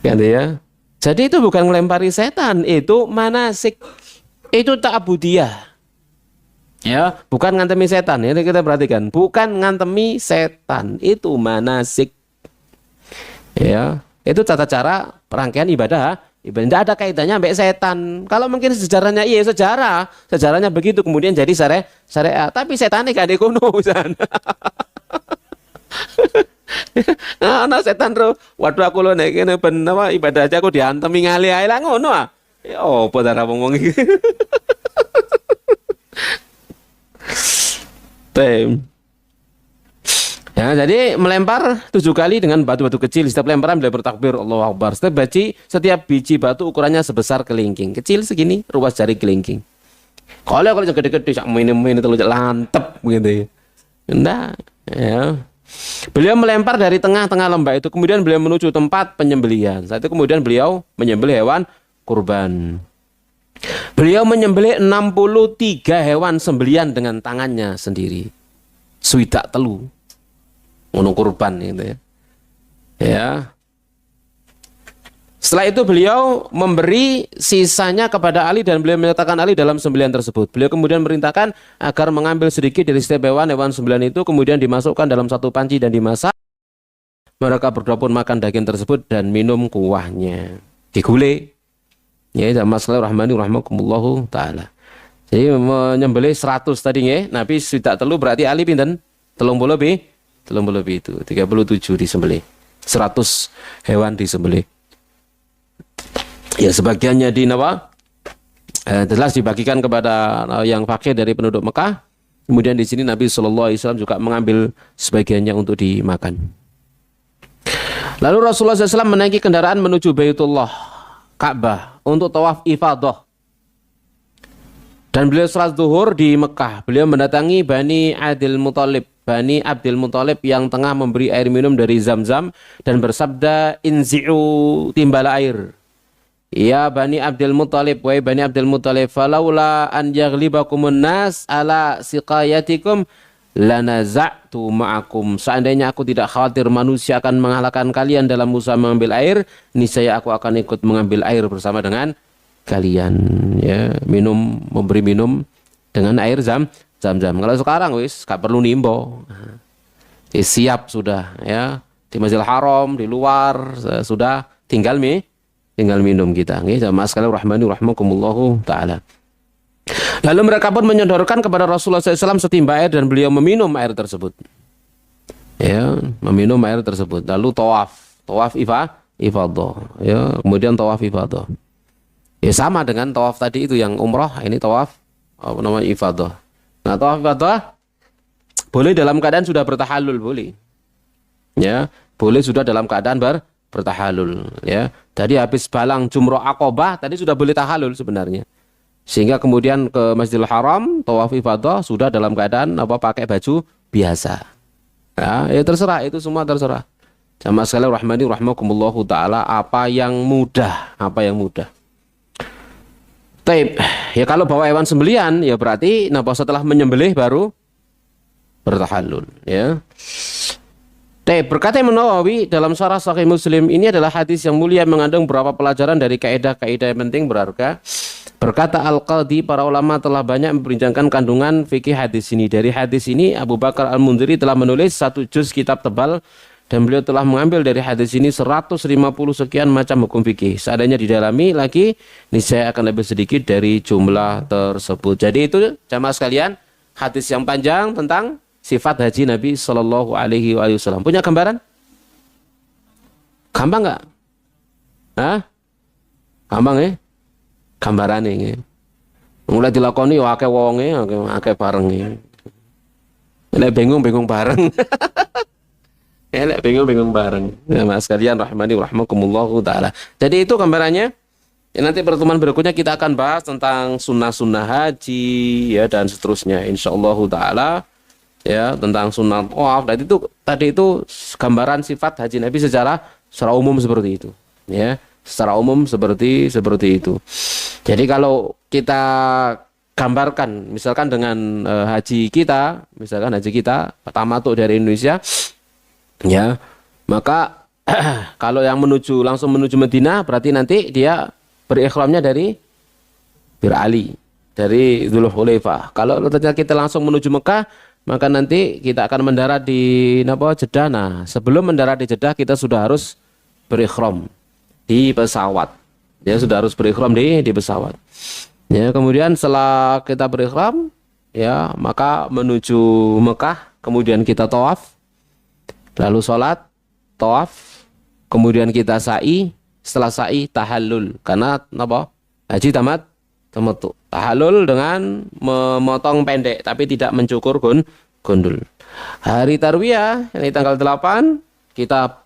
Gitu ya. Jadi itu bukan melempari setan, itu manasik. Itu ta'budiyah. Ya, bukan ngantemi setan. Ini kita perhatikan, bukan ngantemi setan, itu manasik. Ya, itu tata cara rangkaian ibadah. Tidak ada kaitannya sampai setan. Kalau mungkin sejarahnya iya sejarahnya begitu kemudian jadi syariat. Tapi setannya gak ada kuno sana. Nah, setan ro, waduh aku lo nek kene ben apa ibadah aja aku diantemi ngali ae lah ngono ah. Ya opo ta ngomong iki. Ya, jadi melempar 7 kali dengan batu-batu kecil. Setiap lemparan beliau bertakbir Allahu Akbar. Setiap biji batu ukurannya sebesar kelingking. Kecil segini, ruas jari kelingking. Kalau gede-gede sak main-main itu lantep gitu ya. Enggak, ya. Beliau melempar dari tengah-tengah lembah itu. Kemudian beliau menuju tempat penyembelihan. Saat itu kemudian beliau menyembelih hewan kurban. Beliau menyembelih 63 hewan sembelian dengan tangannya sendiri. Swidak telu. Ngono kurban gitu ya. Ya. Setelah itu beliau memberi sisanya kepada Ali dan beliau menyertakan Ali dalam sembelian tersebut. Beliau kemudian merintahkan agar mengambil sedikit dari setiap hewan sembelian itu kemudian dimasukkan dalam satu panci dan dimasak. Mereka berdua pun makan daging tersebut dan minum kuahnya. Digulai. Ya, masalah rahmani rahmakumullahu taala. Jadi menyembelih 100 tadi ya. Nabi swidak telu berarti Ali pinten? 30 lebih itu 37 disembelih, 100 hewan disembelih. Ya sebagiannya di jelas dibagikan kepada yang fakir dari penduduk Mekah. Kemudian di sini Nabi SAW juga mengambil sebagiannya untuk dimakan. Lalu Rasulullah SAW menaiki kendaraan menuju Baitullah Ka'bah untuk tawaf ifadah. Dan beliau salat zuhur di Mekah. Beliau mendatangi Bani Abdul Muthalib yang tengah memberi air minum dari Zam-Zam dan bersabda, inzi'u timbal air. Ya Bani Abdul Muthalib, wahai Bani Abdul Muthalib, falaula an yaghlibakumun nas ala siqayatikum lanaza'tu ma'akum. Seandainya aku tidak khawatir manusia akan mengalahkan kalian dalam usaha mengambil air, niscaya aku akan ikut mengambil air bersama dengan kalian. Ya, memberi minum dengan air Zam-Zam. Kalau sekarang wis gak perlu nimbo. Siap sudah ya. Di Masjidil Haram, di luar sudah tinggal minum kita. Nggih, jamaah sekalian rahmani rahmakumullahu taala. Lalu mereka pun menyodorkan kepada Rasulullah SAW setimba air dan beliau meminum air tersebut. Ya, meminum air tersebut. Lalu tawaf ifadah. Ya, kemudian tawaf ifadah. Ya sama dengan tawaf tadi itu yang umroh, ini tawaf apa namanya ifadah. Nah, tawaf ifadah boleh dalam keadaan sudah bertahalul, boleh. Ya, boleh sudah dalam keadaan bertahalul, ya. Tadi habis balang jumroh Aqobah, tadi sudah boleh tahalul sebenarnya. Sehingga kemudian ke Masjidil Haram, tawaf ifadah sudah dalam keadaan apa pakai baju biasa. Ya terserah, itu semua terserah. Jamaah sekalian rahmani rahmakumullahu taala, apa yang mudah. Taib. Ya kalau bawa hewan sembelian ya berarti setelah menyembelih baru bertahalul, ya. Taib. Berkata Imam Nawawi dalam Syarah Sahih Muslim, ini adalah hadis yang mulia mengandung beberapa pelajaran dari kaidah-kaidah yang penting berharga. Berkata Al-Qadhi, para ulama telah banyak memperbincangkan kandungan fikih hadis ini. Dari hadis ini Abu Bakar Al-Mundhiri telah menulis 1 juz kitab tebal dan beliau telah mengambil dari hadis ini 150 sekian macam hukum fikih. Seandainya didalami lagi, niscaya akan lebih sedikit dari jumlah tersebut. Jadi itu jamaah sekalian, hadis yang panjang tentang sifat haji Nabi Shallallahu Alaihi Wasallam. Punya gambaran? Gampang nggak? Hah? Gampang ya? Gambarannya ini mulai dilakoni akeh wonge akeh bareng ini lek bingung bareng lek bingung bareng ya mas sekalian rahmani rahmakumullahu taala. Jadi itu gambarannya ya, nanti pertemuan berikutnya kita akan bahas tentang sunnah haji ya dan seterusnya insyaallah taala ya, tentang sunnah tawaf. Dan itu tadi itu gambaran sifat haji Nabi secara umum seperti itu ya, secara umum seperti itu. Jadi kalau kita gambarkan misalkan dengan haji kita pertama tuh dari Indonesia ya, maka kalau yang langsung menuju Madinah berarti nanti dia berihramnya dari Bir Ali, dari Dzulhulaifah. Kalau ternyata kita langsung menuju Mekah, maka nanti kita akan mendarat di Jeddah. Nah, sebelum mendarat di Jeddah kita sudah harus berihram di pesawat. Ya sudah harus berihram di pesawat. Ya, kemudian setelah kita berihram ya, maka menuju Mekah, kemudian kita tawaf, lalu sholat, tawaf, kemudian kita sa'i, setelah sa'i tahallul. Karena haji tamattu. Tahallul dengan memotong pendek tapi tidak mencukur gondul. Hari tarwiyah ini tanggal 8 kita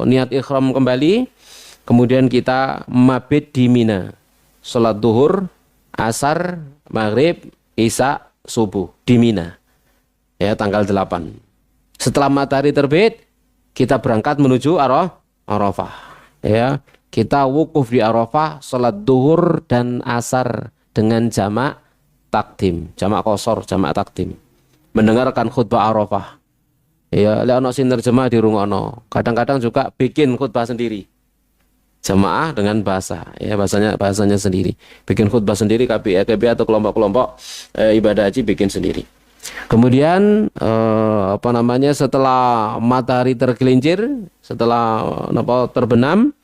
niat ihram kembali. Kemudian kita mabit di Mina, sholat duhur, asar, maghrib, isya, subuh di Mina ya, tanggal 8. Setelah matahari terbit kita berangkat menuju Arafah ya, kita wukuf di Arafah, sholat duhur dan asar dengan jamak takdim, jamak qashar, jamak takdim, mendengarkan khutbah Arafah ya, lek ono sing nerjemah di rungono, kadang-kadang juga bikin khutbah sendiri. Jamaah dengan bahasa ya, bahasanya sendiri, bikin khutbah sendiri, KBI atau kelompok-kelompok ibadah haji bikin sendiri. Kemudian setelah matahari tergelincir, setelah terbenam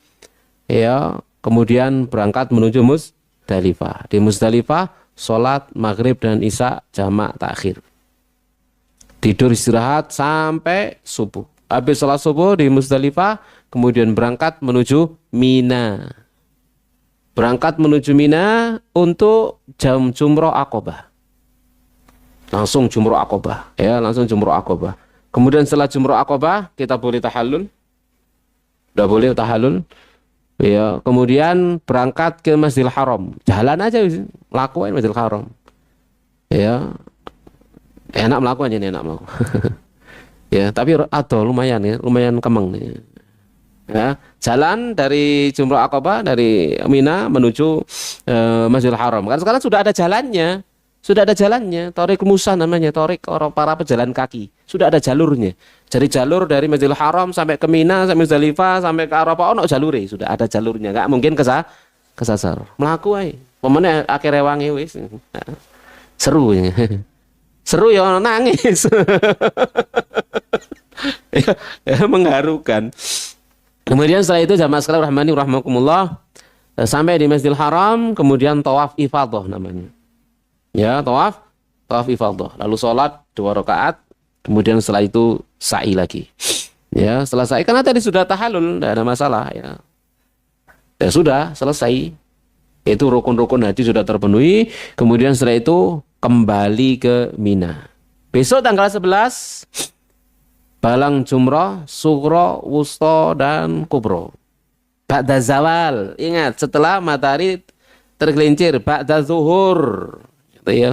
ya, kemudian berangkat menuju Muzdalifah. Di Muzdalifah sholat maghrib dan isya jamak takhir, tidur istirahat sampai subuh. Habis sholat subuh di Muzdalifah, kemudian berangkat menuju Mina. Berangkat menuju Mina untuk jumroh Aqobah. Langsung jumroh Aqobah ya, langsung jumroh Aqobah. Kemudian setelah jumroh Aqobah kita boleh tahallul. Udah boleh tahallul. Ya, kemudian berangkat ke Masjidil Haram. Jalan aja lakuin Masjidil Haram. Ya. Enak melakukan ini, enak melakukan. Ya, tapi lumayan kemeng nih. Ya, jalan dari Jumroh Aqobah dari Mina menuju Masjidil Haram. Karena sekarang sudah ada jalannya, Thoriq Musa namanya, Thoriq orang para pejalan kaki. Sudah ada jalurnya. Jadi jalur dari Masjidil Haram sampai ke Mina, sampai Muzdalifah, sampai ke Arafah, sudah ada jalurnya. Enggak mungkin kesasar. Mlaku ae. Pemene akhire wangi wis. Seru ya. Seru ya, nangis. ya, mengharukan. Kemudian setelah itu jamaah sekalian rahmani rahmakumullah, sampai di Masjidil Haram, kemudian tawaf ifadah namanya. Ya, tawaf ifadah. Lalu sholat 2 rakaat, kemudian setelah itu sa'i lagi. Ya, setelah sa'i karena tadi sudah tahallul, tidak ada masalah ya. Ya sudah, selesai. Itu rukun-rukun haji sudah terpenuhi. Kemudian setelah itu kembali ke Mina. Besok tanggal 11 balang jumrah, sughra, wusta dan kubro. Ba'da zawal. Ingat, setelah matahari tergelincir, ba'da zuhur. Gitu ya.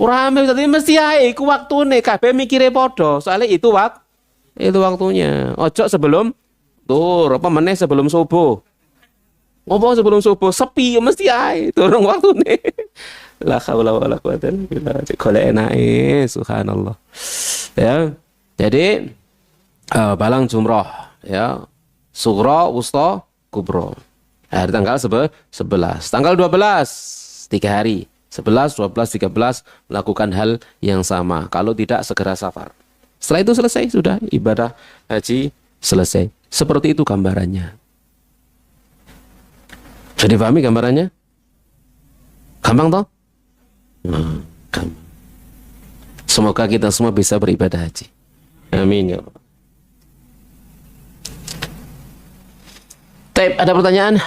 Rame tadi mesti ae iku waktune kabeh mikire padha. Soalnya itu waktunya. Ojo sebelum tur, apa meneh sebelum subuh. Ngomong sebelum subuh sepi mesti ae durung waktune. La haula wala quwata illa billah. Golek enake subhanallah. Ya. Jadi balang jumrah ya. Sughra, wusta, kubro. Hari tanggal 11. Tanggal 12 3 hari. 11, 12, 13 melakukan hal yang sama. Kalau tidak segera safar. Setelah itu selesai sudah ibadah haji selesai. Seperti itu gambarannya. Sudah dipahami gambarannya? Gampang toh? Gampang. Semoga kita semua bisa beribadah haji. Amin ya Allah. Taib, ada pertanyaan?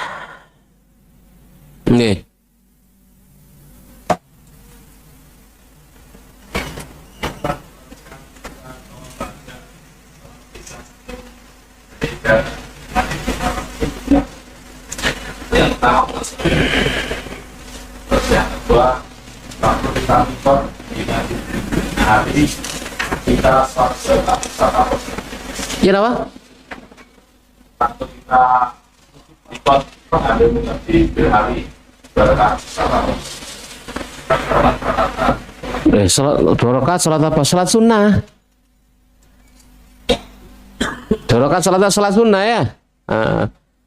Oke. Yang pertama terus yang kedua waktu kita impor hari kita Ya apa? waktu kita impor ambil di hari berkat Salat 2 rakaat salat apa? Salat sunnah. 2 rakaat salat sunnah ya.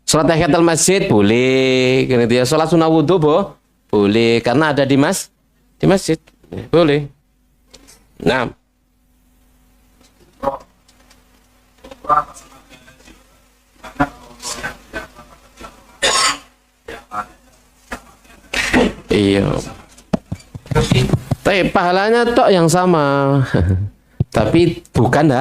Salat tahiyatul masjid boleh, gitu ya. Salat sunnah wudu boleh karena ada di masjid. Boleh. Nah. Iya. Tapi pahalanya tok yang sama. Tapi bukan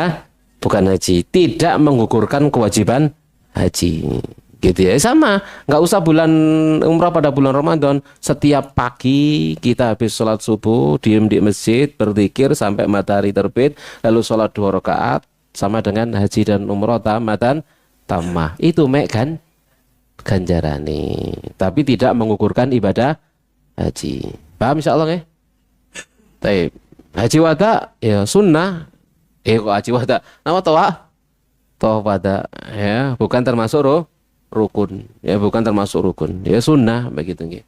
haji, tidak menggugurkan kewajiban haji. Gitu ya, sama. Nggak usah bulan umrah pada bulan Ramadan. Setiap pagi kita habis sholat subuh, diem di masjid, berzikir sampai matahari terbit, lalu sholat 2 rakaat, sama dengan haji dan umrah tamah. Itu mek kan ganjarane. Tapi tidak menggugurkan ibadah haji. Paham insyaallah ya? Baik. Haji wada ya sunnah. Kok haji wada? Nama tawaf wada ya, bukan termasuk rukun. Ya bukan termasuk rukun. Ya sunnah begitu nggih.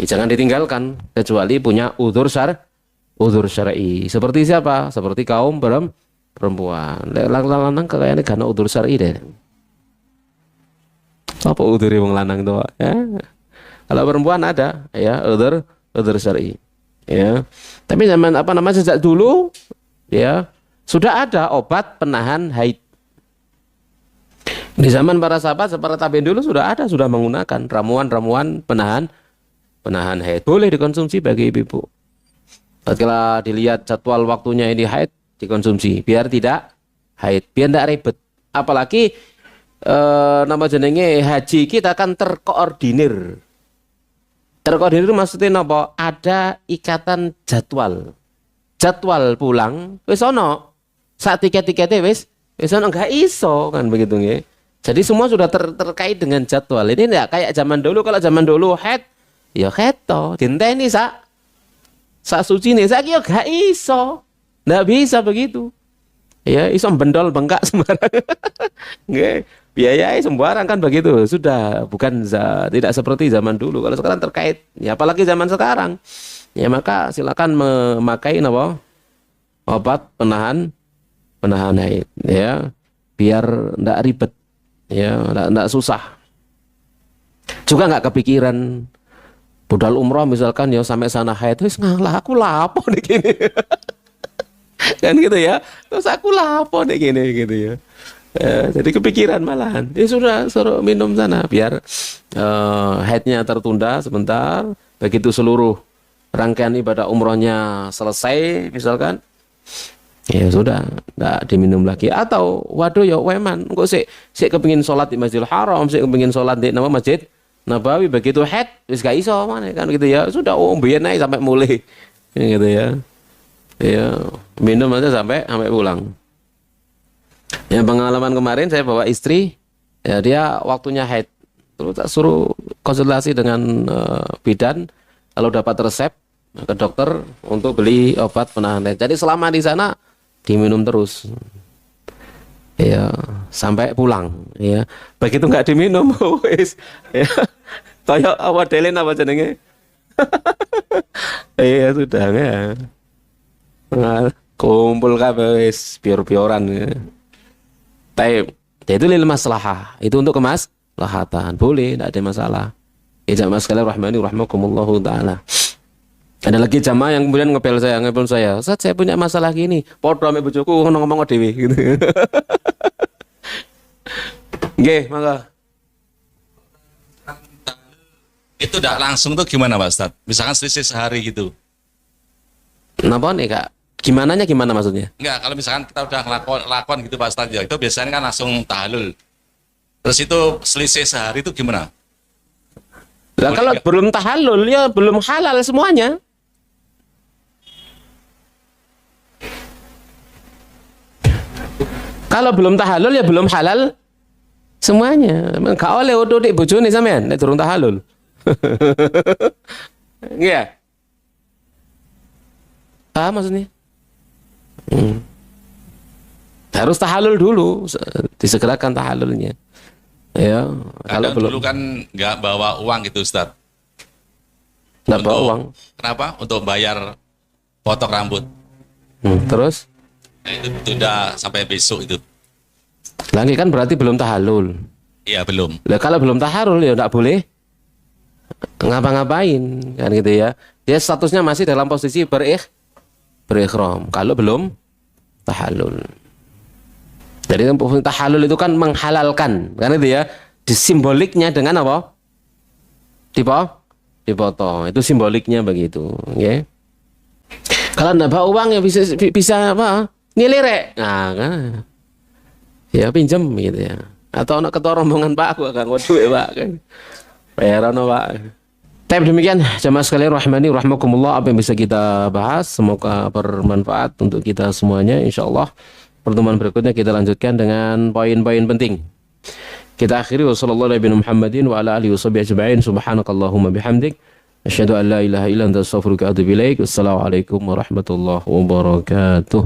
Ya, jangan ditinggalkan kecuali punya udzur syar'i. Seperti siapa? Seperti kaum perempuan. Lanang kayaknya karena udzur syar'i deh. Apa udzure wong lanang to? Ya. Kalau perempuan ada ya udzur syar'i. Ya. Tapi zaman sejak dulu ya sudah ada obat penahan haid. Di zaman para sahabat, para tabi'in dulu sudah menggunakan ramuan-ramuan penahan haid. Boleh dikonsumsi bagi ibu-ibu. Setelah dilihat jadwal waktunya ini haid, dikonsumsi biar tidak haid, biar tidak ribet. Apalagi nama jenenge haji kita akan terkoordinir. Terkoordinir maksudnya apa? Ada ikatan jadwal. Jadwal pulang wis ono. Saat tiket-tiketnya wis ono, enggak iso kan begitu nggih. Jadi semua sudah terkait dengan jadwal. Ini enggak kayak zaman dulu. Kalau zaman dulu haid ya haid to, dinteni sak suci nih, saiki ya enggak iso. Enggak bisa begitu. Ya iso bendol bengkak sembarang. Nggih. Biayai sembarang kan begitu. Sudah tidak seperti zaman dulu. Kalau sekarang terkait ya apalagi zaman sekarang. Ya maka silakan memakai obat penahan haid ya biar enggak ribet ya, enggak susah. Juga enggak kepikiran budal umroh misalkan ya sampai sana haid wis ngalah aku lapo nek gini. Kan gitu ya. Terus aku lapo nek gini gitu ya. Jadi kepikiran malahan. Ya sudah suruh minum sana biar haidnya tertunda sebentar. Begitu seluruh rangkaian ibadah umrohnya selesai misalkan, ya sudah, nggak diminum lagi. Atau waduh ya weman, kok sik kepengin sholat di Masjidil Haram, sik kepengin sholat di nama Masjid Nabawi, begitu head wis gak iso mana kan gitu ya. Sudah mbiyen ae sampai mulai gitu ya. Ya, minum aja sampai pulang. Ya, pengalaman kemarin saya bawa istri, ya dia waktunya haid. Terus tak suruh konsultasi dengan bidan, lalu dapat resep ke dokter untuk beli obat penahan haid. Jadi selama di sana diminum terus. Ya, sampai pulang, ya. Begitu nggak diminum, wis ya. Kayak apa delen apa jenenge? Iya sudah ya. Nah, kumpul kabeh wis pior-pioran ya. Tapi itu lil maslahah, itu untuk kemaslahatan, boleh, tidak ada masalah. Ya jamaah sekalian rahmani rahmakumullahu taala. Ada lagi jamaah yang kemudian ngepel saya, Ustaz saya punya masalah gini, podo ame bojoku ngomong dhewe gitu. Nggih, mangga. Itu udah langsung tuh gimana Pak Ustadz? Misalkan selisih sehari gitu. Napa nih Kak? Gimana maksudnya? Enggak, kalau misalkan kita udah lakon gitu Pak Ustadz ya, itu biasanya kan langsung tahalul. Terus itu selisih sehari itu gimana? Lah kalau belum tahallul ya belum halal semuanya. Kalau belum tahallul ya belum halal semuanya. Enggak oleh odo dik bojone sampean nek durung tahallul. Iya. Maksudnya? Harus tahallul dulu, disegerakan tahallulnya. Ya, kalau belum dulu kan nggak bawa uang gitu Ustadz. Nggak bawa uang. Kenapa? Untuk bayar potong rambut. Terus? Nah, itu udah sampai besok itu. Lagi kan berarti belum tahallul. Iya belum. Lah kalau belum tahallul ya nggak boleh ngapa-ngapain kan gitu ya. Dia statusnya masih dalam posisi berikhram kalau belum tahallul. Jadi tahallul itu kan menghalalkan, kan itu ya. Disimboliknya dengan apa? Dipotong. Itu simboliknya begitu, ya. Kalau nggak bawa uang ya bisa apa? Nilirek. Nah, kan. Ya pinjem gitu ya. Atau anak ketua rombongan Pak aku akan waduh ya Pak. Bayaran Pak. Tapi demikian jamaah sekalian rahmani rahmakumullah, apa yang bisa kita bahas semoga bermanfaat untuk kita semuanya insyaallah. Pertemuan berikutnya kita lanjutkan dengan poin-poin penting. Kita akhiri wassallallahu ala Muhammadin wa ala alihi washabihi ajma'in. Subhanakallahumma bihamdik asyhadu an la ilaha illa anta astaghfiruka wa atubu ilaik. Wassalamualaikum warahmatullahi wabarakatuh.